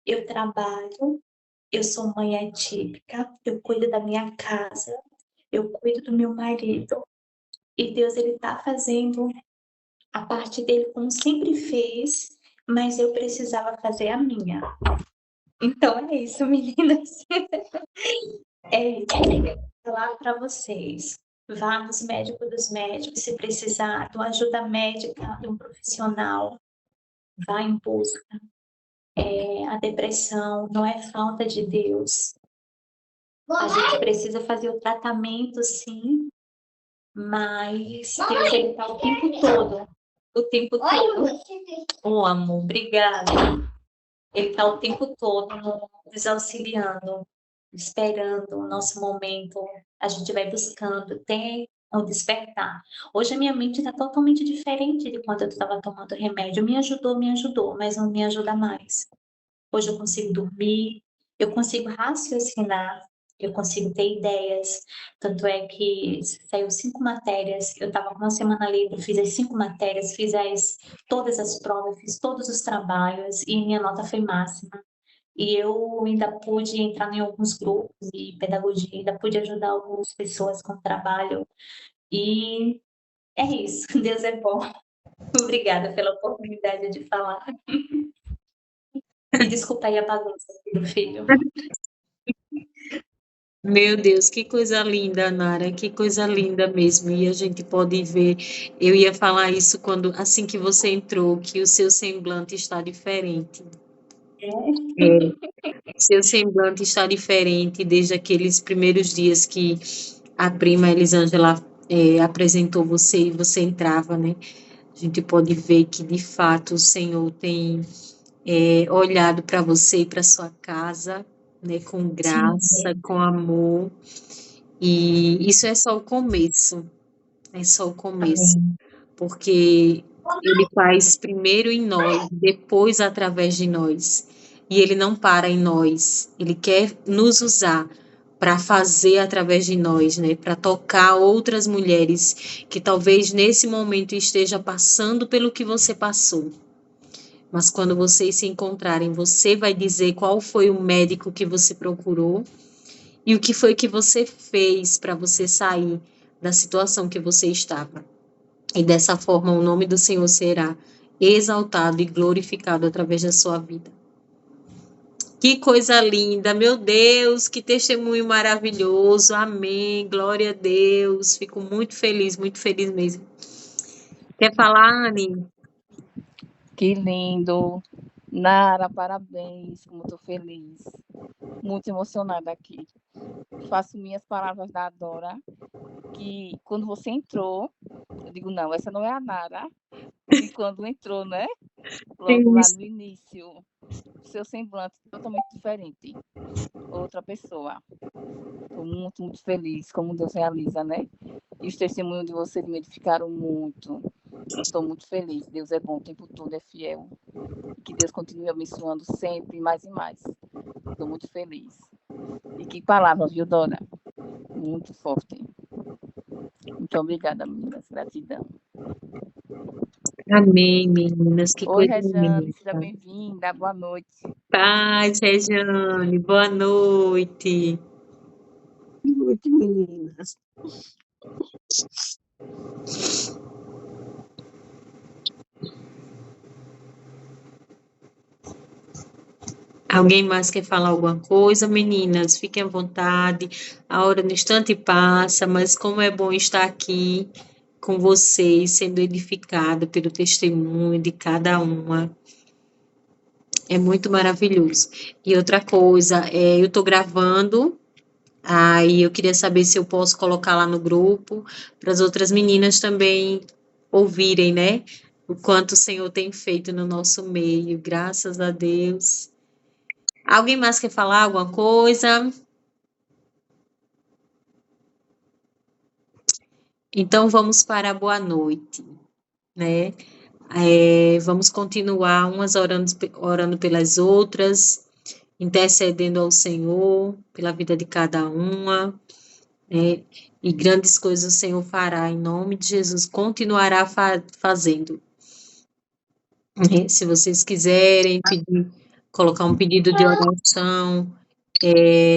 eu trabalho, eu sou mãe atípica, eu cuido da minha casa, eu cuido do meu marido. E Deus, ele tá fazendo a parte dele como sempre fez, mas eu precisava fazer a minha. Então é isso, meninas. É isso que eu queria falar para vocês. Vá nos médicos dos médicos, se precisar de uma ajuda médica, de um profissional, vá em busca. A depressão não é falta de Deus. A gente precisa fazer o tratamento, sim, mas Deus, ele está o tempo todo. O tempo todo. Oh, amor, obrigada. Ele está o tempo todo nos auxiliando, esperando o nosso momento. A gente vai buscando até o despertar. Hoje a minha mente está totalmente diferente de quando eu estava tomando remédio. Me ajudou, mas não me ajuda mais. Hoje eu consigo dormir, eu consigo raciocinar, eu consigo ter ideias. Tanto é que saiu 5 matérias, eu estava com uma semana livre, fiz as 5 matérias, todas as provas, fiz todos os trabalhos e minha nota foi máxima. E eu ainda pude entrar em alguns grupos de pedagogia, ainda pude ajudar algumas pessoas com o trabalho. E é isso, Deus é bom. Obrigada pela oportunidade de falar. E desculpa aí a bagunça aqui do filho. Meu Deus, que coisa linda, Nara, que coisa linda mesmo. E a gente pode ver, eu ia falar isso quando assim que você entrou, que o seu semblante está diferente. Seu semblante está diferente desde aqueles primeiros dias que a prima Elisângela apresentou você e você entrava, né? A gente pode ver que de fato o Senhor tem olhado para você e para sua casa, né? Com graça, Sim. com amor. E isso é só o começo, é só o começo, Amém. porque ele faz primeiro em nós, depois através de nós. E ele não para em nós, ele quer nos usar para fazer através de nós, né? Para tocar outras mulheres que talvez nesse momento esteja passando pelo que você passou. Mas quando vocês se encontrarem, você vai dizer qual foi o médico que você procurou e o que foi que você fez para você sair da situação que você estava. E dessa forma o nome do Senhor será exaltado e glorificado através da sua vida. Que coisa linda, meu Deus, que testemunho maravilhoso, amém, glória a Deus, fico muito feliz mesmo. Quer falar, Anne? Que lindo. Nara, parabéns, como estou feliz. Muito emocionada aqui. Faço minhas palavras da Dora, que quando você entrou, eu digo, não, essa não é a Nara. E quando entrou, né? Logo lá Isso. no início, seu semblante totalmente diferente. Outra pessoa. Estou muito, muito feliz como Deus realiza, né? E os testemunhos de vocês me edificaram muito. Estou muito feliz. Deus é bom o tempo todo, é fiel. E que Deus continue abençoando sempre, mais e mais. Estou muito feliz. E que palavra, viu, Dora? Muito forte. Muito obrigada, meninas. Gratidão. Amém, meninas, que Oi, coisa Rejane, seja linda. bem-vinda. Boa noite. Paz, Rejane, boa noite. Boa noite, meninas. Alguém mais quer falar alguma coisa? Meninas, fiquem à vontade. A hora no instante passa, mas como é bom estar aqui com vocês, sendo edificada pelo testemunho de cada uma. É muito maravilhoso. E outra coisa, eu estou gravando, aí eu queria saber se eu posso colocar lá no grupo, para as outras meninas também ouvirem, né? O quanto o Senhor tem feito no nosso meio, graças a Deus. Alguém mais quer falar alguma coisa? Então vamos para a boa noite, né? Vamos continuar umas orando pelas outras, intercedendo ao Senhor pela vida de cada uma, né? E grandes coisas o Senhor fará em nome de Jesus, continuará fazendo. Né? Se vocês quiserem colocar um pedido de oração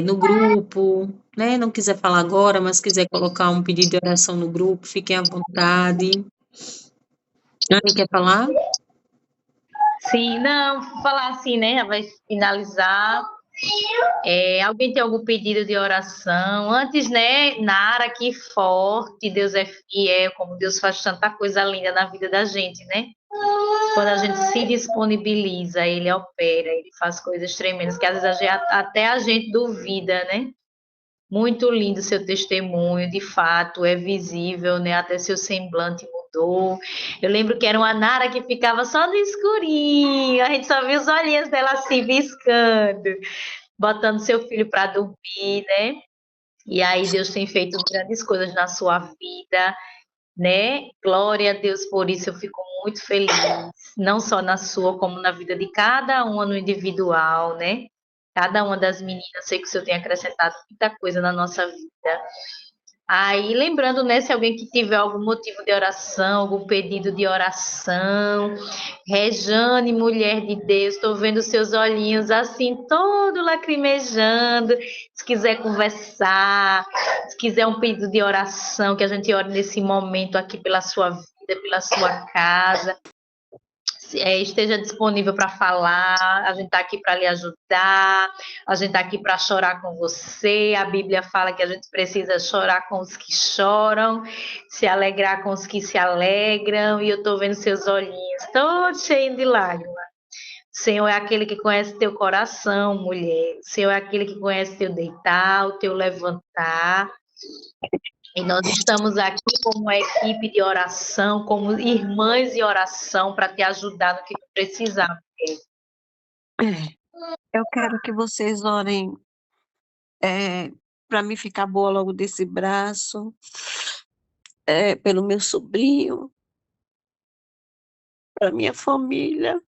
no grupo, né? Não quiser falar agora, mas quiser colocar um pedido de oração no grupo, fiquem à vontade. Anne, quer falar? Sim, não, vou falar assim, né? Vai finalizar. Alguém tem algum pedido de oração? Antes, né, Nara, que forte, Deus é fiel, como Deus faz tanta coisa linda na vida da gente, né? Quando a gente se disponibiliza, Ele opera, Ele faz coisas tremendas, que às vezes até a gente duvida, né? Muito lindo seu testemunho, de fato, é visível, né? Até seu semblante mudou. Eu lembro que era uma Nara que ficava só no escurinho, a gente só via os olhinhos dela assim, piscando, botando seu filho para dormir, né? E aí Deus tem feito grandes coisas na sua vida, né? Glória a Deus por isso, eu fico muito feliz, não só na sua, como na vida de cada uma no individual, né? Cada uma das meninas, sei que o Senhor tem acrescentado muita coisa na nossa vida. Aí, lembrando, né, se alguém que tiver algum motivo de oração, algum pedido de oração, Rejane, mulher de Deus, estou vendo seus olhinhos assim, todo lacrimejando. Se quiser conversar, se quiser um pedido de oração, que a gente ore nesse momento aqui pela sua vida, pela sua casa, esteja disponível para falar, a gente está aqui para lhe ajudar, a gente está aqui para chorar com você. A Bíblia fala que a gente precisa chorar com os que choram, se alegrar com os que se alegram, e eu estou vendo seus olhinhos todos cheios de lágrimas. O Senhor é aquele que conhece teu coração, mulher. O Senhor é aquele que conhece teu deitar, o teu levantar. E nós estamos aqui como uma equipe de oração, como irmãs de oração, para te ajudar no que tu precisar. Eu quero que vocês orem para mim ficar boa logo desse braço, pelo meu sobrinho, para minha família,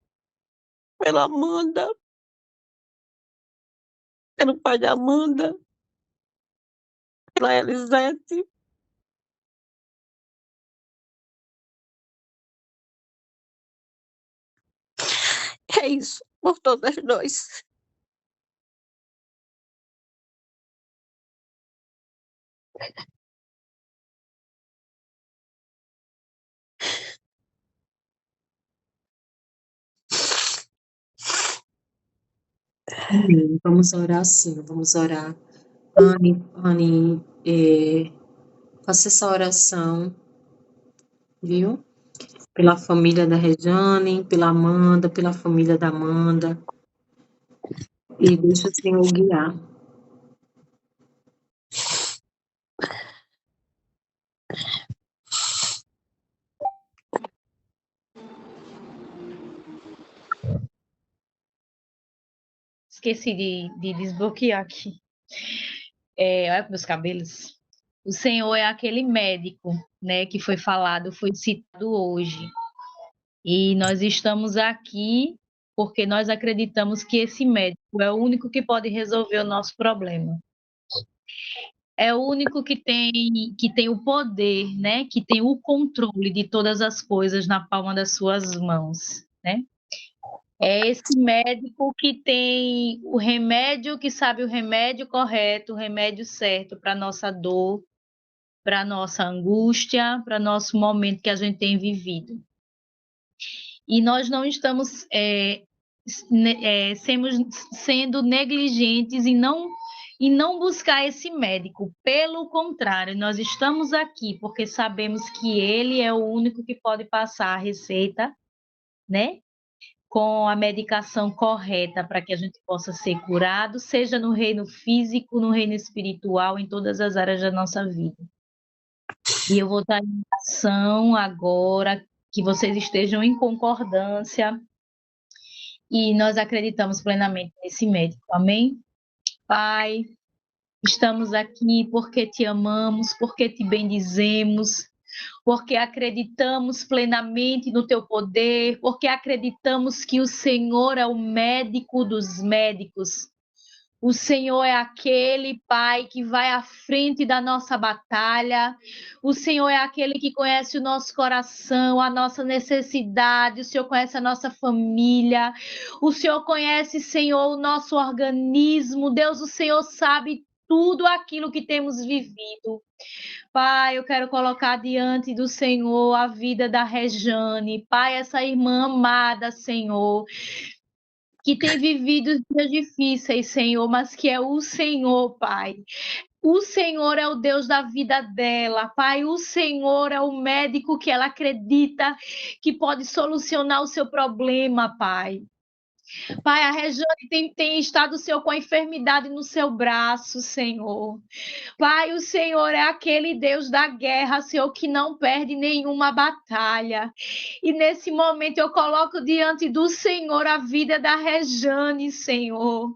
pela Amanda, pelo pai da Amanda, pela Elisete. É isso, por todas nós. Amém. Vamos orar sim, vamos orar. Anne, faça essa oração, viu? pela família da Rejane, pela Amanda, pela família da Amanda. E deixa o Senhor guiar. Esqueci de desbloquear aqui. Olha para meus cabelos. O Senhor é aquele médico, né, que foi falado, foi citado hoje. E nós estamos aqui porque nós acreditamos que esse médico é o único que pode resolver o nosso problema. É o único que tem o poder, né, que tem o controle de todas as coisas na palma das suas mãos, né? É esse médico que tem o remédio, que sabe o remédio correto, o remédio certo para nossa dor, para nossa angústia, para nosso momento que a gente tem vivido. E nós não estamos sendo negligentes em não buscar esse médico. Pelo contrário, nós estamos aqui porque sabemos que ele é o único que pode passar a receita, né? Com a medicação correta para que a gente possa ser curado, seja no reino físico, no reino espiritual, em todas as áreas da nossa vida. E eu vou dar em ação agora, que vocês estejam em concordância, e nós acreditamos plenamente nesse médico, amém? Pai, estamos aqui porque te amamos, porque te bendizemos, porque acreditamos plenamente no teu poder, porque acreditamos que o Senhor é o médico dos médicos. O Senhor é aquele, Pai, que vai à frente da nossa batalha. O Senhor é aquele que conhece o nosso coração, a nossa necessidade. O Senhor conhece a nossa família. O Senhor conhece, Senhor, o nosso organismo. Deus, o Senhor sabe tudo aquilo que temos vivido. Pai, eu quero colocar diante do Senhor a vida da Rejane. Pai, essa irmã amada, Senhor, que tem vivido dias difíceis, Senhor, mas que é o Senhor, Pai. O Senhor é o Deus da vida dela, Pai. O Senhor é o médico que ela acredita que pode solucionar o seu problema, Pai. Pai, a Rejane tem estado, Senhor, com a enfermidade no seu braço, Senhor. Pai, o Senhor é aquele Deus da guerra, Senhor, que não perde nenhuma batalha. E nesse momento eu coloco diante do Senhor a vida da Rejane, Senhor.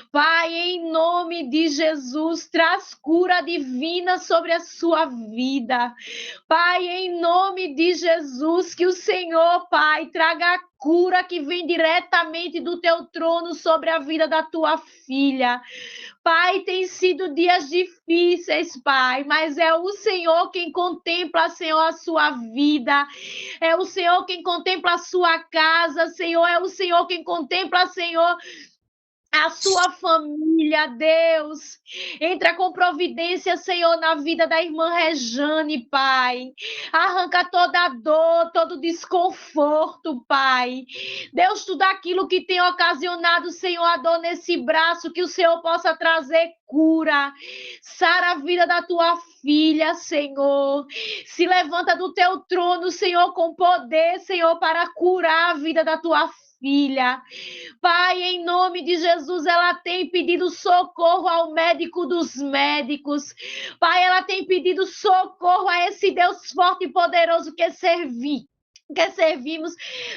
Pai, em nome de Jesus, traz cura divina sobre a sua vida. Pai, em nome de Jesus, que o Senhor, Pai, traga a cura que vem diretamente do teu trono sobre a vida da tua filha. Pai, tem sido dias difíceis, Pai, mas é o Senhor quem contempla, Senhor, a sua vida. É o Senhor quem contempla a sua casa, Senhor. É o Senhor quem contempla, Senhor, a sua família, Deus. Entra com providência, Senhor, na vida da irmã Rejane, Pai. Arranca toda a dor, todo desconforto, Pai. Deus, tudo aquilo que tem ocasionado, Senhor, a dor nesse braço, que o Senhor possa trazer cura. Sara a vida da tua filha, Senhor. Se levanta do teu trono, Senhor, com poder, Senhor, para curar a vida da tua filha. Pai, em nome de Jesus, ela tem pedido socorro ao médico dos médicos. Pai, ela tem pedido socorro a esse Deus forte e poderoso que servimos.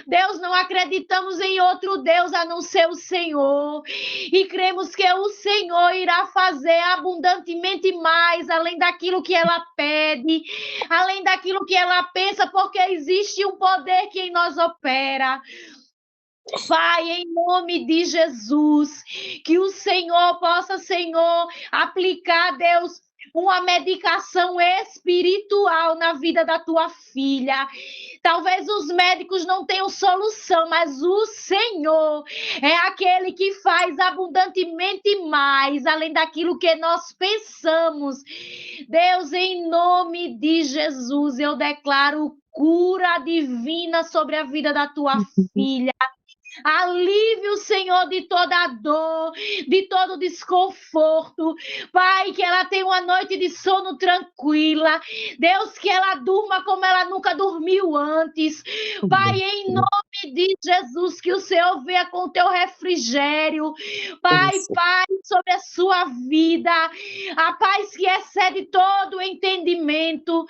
Deus, não acreditamos em outro Deus a não ser o Senhor, e cremos que o Senhor irá fazer abundantemente mais, além daquilo que ela pede, além daquilo que ela pensa, porque existe um poder que em nós opera. Pai, em nome de Jesus, que o Senhor possa, Senhor, aplicar, Deus, uma medicação espiritual na vida da tua filha. Talvez os médicos não tenham solução, mas o Senhor é aquele que faz abundantemente mais, além daquilo que nós pensamos. Deus, em nome de Jesus, eu declaro cura divina sobre a vida da tua filha. Alívio, Senhor, de toda a dor, de todo desconforto. Pai, que ela tenha uma noite de sono tranquila. Deus, que ela durma como ela nunca dormiu antes. Pai, em nome de Jesus, que o Senhor venha com o teu refrigério. Pai, paz sobre a sua vida. A paz que excede todo o entendimento.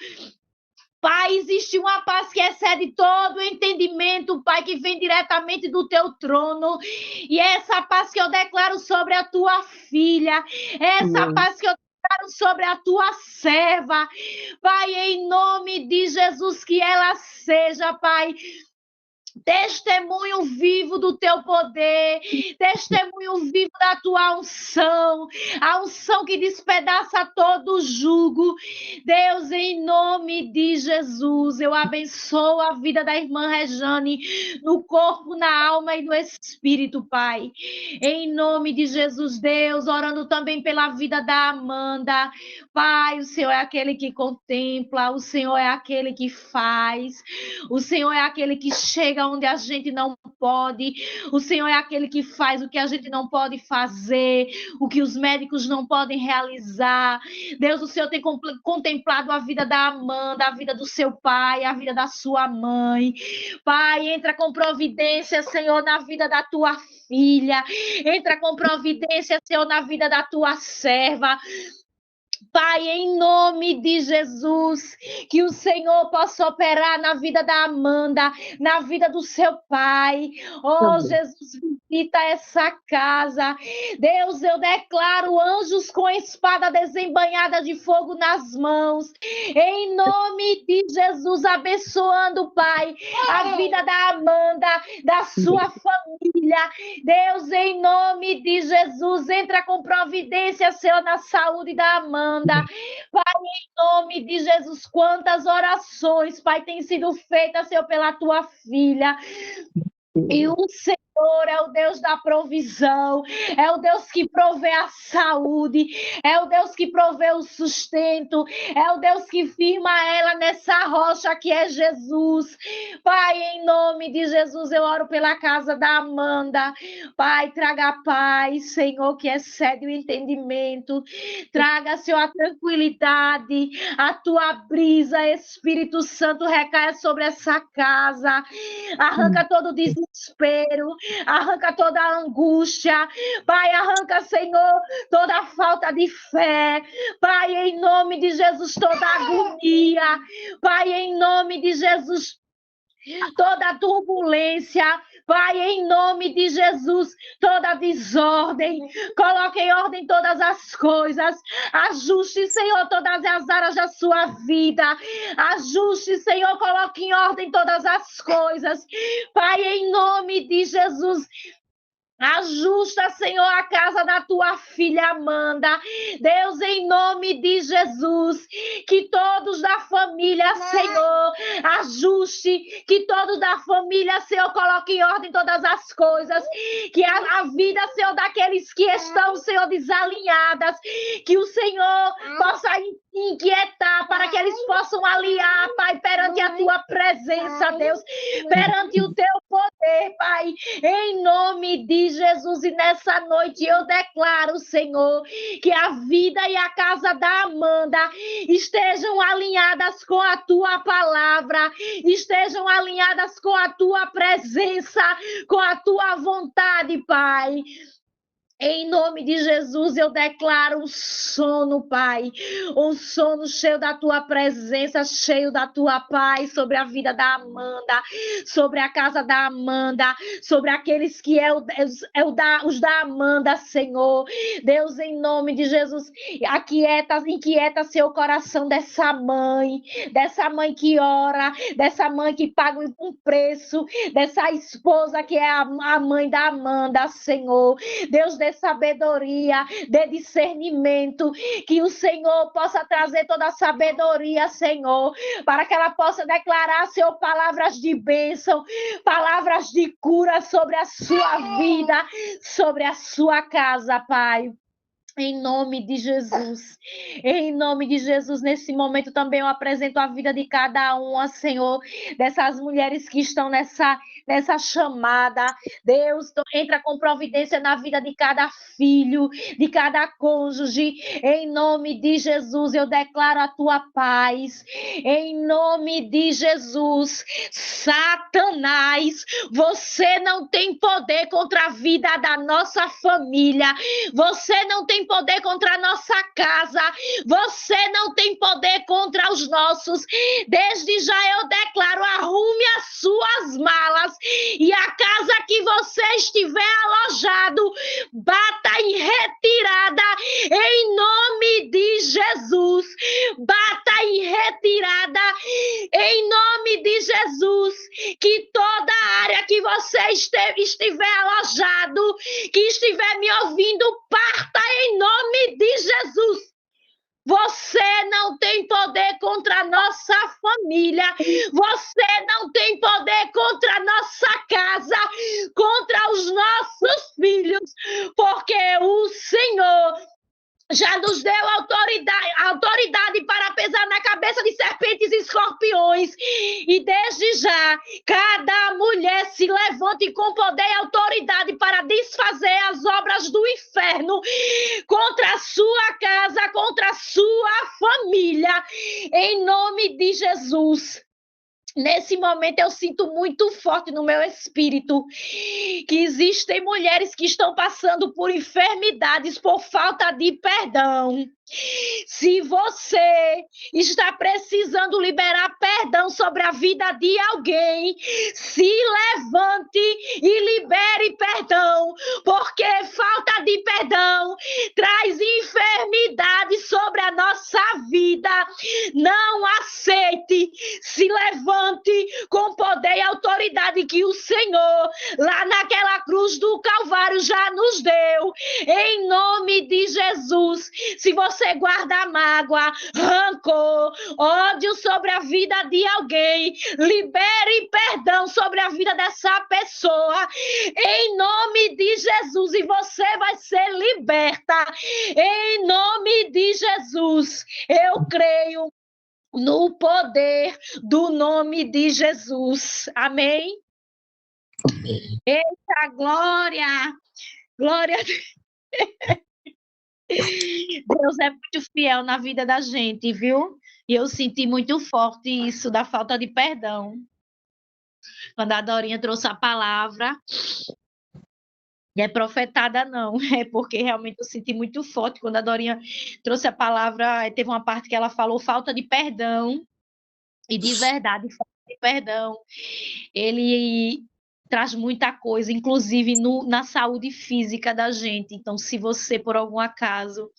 Pai, existe uma paz que excede todo o entendimento, Pai, que vem diretamente do teu trono. E é essa paz que eu declaro sobre a tua filha, é essa paz que eu declaro sobre a tua serva. Pai, em nome de Jesus, que ela seja, Pai, testemunho vivo do teu poder, testemunho vivo da tua unção, a unção que despedaça todo jugo. Deus, em nome de Jesus, eu abençoo a vida da irmã Rejane no corpo, na alma e no espírito, Pai. Em nome de Jesus, Deus, orando também pela vida da Amanda. Pai, o Senhor é aquele que contempla, o Senhor é aquele que faz, o Senhor é aquele que chega onde a gente não pode, o Senhor é aquele que faz o que a gente não pode fazer, o que os médicos não podem realizar. Deus, o Senhor tem contemplado a vida da Amanda, a vida do seu pai, a vida da sua mãe. Pai, entra com providência, Senhor, na vida da tua filha, entra com providência, Senhor, na vida da tua serva. Pai, em nome de Jesus, que o Senhor possa operar na vida da Amanda, na vida do seu pai. Oh, Jesus, visita essa casa. Deus, eu declaro anjos com espada desembanhada de fogo nas mãos. Em nome de Jesus, abençoando, Pai, a vida da Amanda, da sua família. Deus, em nome de Jesus, entra com providência, Senhor, na saúde da Amanda. Pai, em nome de Jesus, quantas orações, Pai, têm sido feitas, Senhor, pela tua filha. E o Senhor é o Deus da provisão, é o Deus que provê a saúde, é o Deus que provê o sustento, é o Deus que firma ela nessa rocha que é Jesus. Pai, em nome de Jesus, eu oro pela casa da Amanda. Pai, traga paz, Senhor, que excede o entendimento. Traga, Senhor, a tranquilidade, a tua brisa, Espírito Santo, recaia sobre essa casa. Arranca todo o desespero, arranca toda a angústia. Pai, arranca, Senhor, toda a falta de fé. Pai, em nome de Jesus, toda a agonia. Pai, em nome de Jesus, toda a turbulência. Pai, em nome de Jesus, toda desordem, coloque em ordem todas as coisas, ajuste, Senhor, todas as áreas da sua vida, ajuste, Senhor, coloque em ordem todas as coisas. Pai, em nome de Jesus, ajusta, Senhor, a casa da tua filha Amanda. Deus, em nome de Jesus, que todos da família, Senhor, ajuste, que todos da família, Senhor, coloque em ordem todas as coisas, que a vida, Senhor, daqueles que estão, Senhor, desalinhadas, que o Senhor possa inquietar para que eles possam aliar, Pai, perante a tua presença, Deus, perante o teu poder, Pai, em nome de Jesus. E nessa noite eu declaro, Senhor, que a vida e a casa da Amanda estejam alinhadas com a tua palavra, estejam alinhadas com a tua presença, com a tua vontade, Pai. Em nome de Jesus, eu declaro um sono, Pai, um sono cheio da tua presença, cheio da tua paz sobre a vida da Amanda, sobre a casa da Amanda, sobre aqueles que os da Amanda, Senhor. Deus, em nome de Jesus, inquieta seu coração dessa mãe que ora, dessa mãe que paga um preço, dessa esposa que é a mãe da Amanda, Senhor. Deus, dê sabedoria, dê discernimento, que o Senhor possa trazer toda a sabedoria, Senhor, para que ela possa declarar, Senhor, palavras de bênção, palavras de cura sobre a sua vida, sobre a sua casa, Pai. Em nome de Jesus, em nome de Jesus, nesse momento também eu apresento a vida de cada uma, Senhor, dessas mulheres que estão nessa chamada. Deus, entra com providência na vida de cada filho, de cada cônjuge. Em nome de Jesus, eu declaro a tua paz. Em nome de Jesus, Satanás, você não tem poder contra a vida da nossa família. Você não tem poder contra a nossa casa. Você não tem poder contra os nossos. Desde já eu declaro, arrume as suas malas e a casa que você estiver alojado, bata em retirada em nome de Jesus. Bata em retirada em nome de Jesus. Que toda área que você estiver alojado, que estiver me ouvindo, parta em nome de Jesus. Você não tem poder contra a nossa família. Você não tem poder contra a nossa casa, contra os nossos filhos, porque o Senhor já nos deu autoridade para pesar na cabeça de serpentes e escorpiões. E desde já, cada mulher se levante com poder e autoridade para desfazer as obras do inferno contra a sua casa, contra a sua família, em nome de Jesus. Nesse momento eu sinto muito forte no meu espírito que existem mulheres que estão passando por enfermidades por falta de perdão. Se você está precisando liberar perdão sobre a vida de alguém, se levante e libere perdão, porque falta de perdão traz enfermidade sobre a nossa vida. Não aceite, se levante com poder e autoridade que o Senhor, lá naquela cruz do Calvário, já nos deu. Em nome de Jesus, se você guarda mágoa, rancor, ódio sobre a vida de alguém, libere perdão sobre a vida dessa pessoa, em nome de Jesus, e você vai ser liberta, em nome de Jesus. Eu creio no poder do nome de Jesus. Amém? Eita, glória! Glória a Deus. Deus é muito fiel na vida da gente, viu? E eu senti muito forte isso da falta de perdão. Quando a Dorinha trouxe a palavra, não é profetada não, é porque realmente eu senti muito forte quando a Dorinha trouxe a palavra, teve uma parte que ela falou falta de perdão, e de verdade, falta de perdão, ele traz muita coisa, inclusive na saúde física da gente. Então, se você, por algum acaso,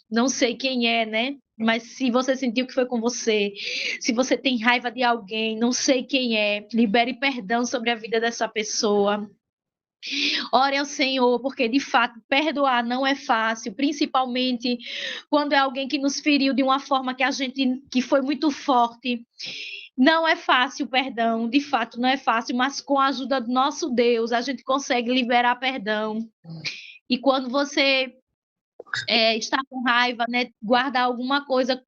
não sei quem é, né? Mas se você sentiu que foi com você, se você tem raiva de alguém, não sei quem é, libere perdão sobre a vida dessa pessoa. Ore ao Senhor, porque de fato perdoar não é fácil, principalmente quando é alguém que nos feriu de uma forma que foi muito forte. Não é fácil o perdão, de fato não é fácil, mas com a ajuda do nosso Deus a gente consegue liberar perdão. E quando você está com raiva, né, guardar alguma coisa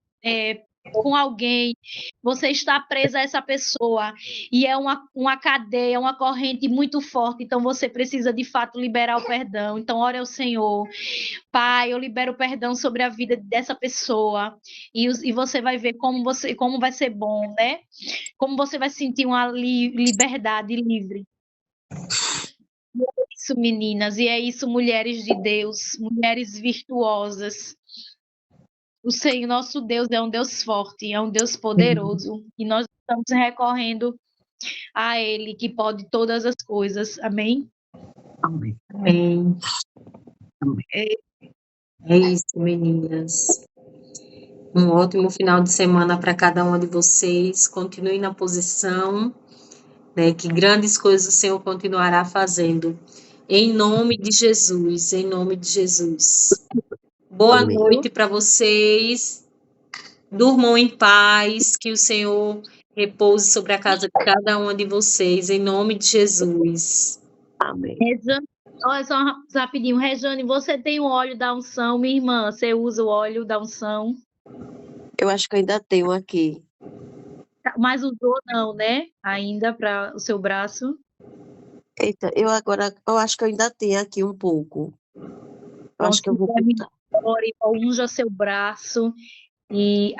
com alguém, você está presa a essa pessoa, e é uma cadeia, uma corrente muito forte, então você precisa de fato liberar o perdão. Então ore ao Senhor. Pai, eu libero perdão sobre a vida dessa pessoa, e você vai ver como vai ser bom, né? Como você vai sentir uma liberdade livre. E é isso, meninas, e é isso, mulheres de Deus, mulheres virtuosas. O Senhor, nosso Deus, é um Deus forte, é um Deus poderoso, e nós estamos recorrendo a Ele, que pode todas as coisas. Amém? Amém. Amém. Amém. É isso, meninas. Um ótimo final de semana para cada uma de vocês. Continue na posição, né, que grandes coisas o Senhor continuará fazendo. Em nome de Jesus, em nome de Jesus. Boa Amém. noite para vocês. Durmam em paz, que o Senhor repouse sobre a casa de cada uma de vocês, em nome de Jesus. Amém. Olha só rapidinho, Rejane, você tem o óleo da unção, minha irmã? Você usa o óleo da unção? Eu acho que eu ainda tenho aqui. Mas usou não, né? Ainda para o seu braço? Eita, eu acho que eu ainda tenho aqui um pouco. Eu acho Pronto, que eu vou botar. unja seu braço e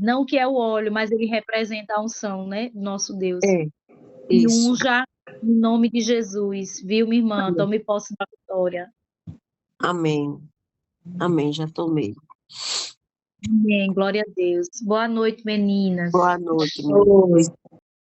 não que é o óleo, mas ele representa a unção, né? Do nosso Deus. É, E isso. unja em nome de Jesus, viu, minha irmã? Amém. Tome posse da vitória. Amém. Amém, já tomei. Amém, glória a Deus. Boa noite, meninas. Boa noite, menina. Oi.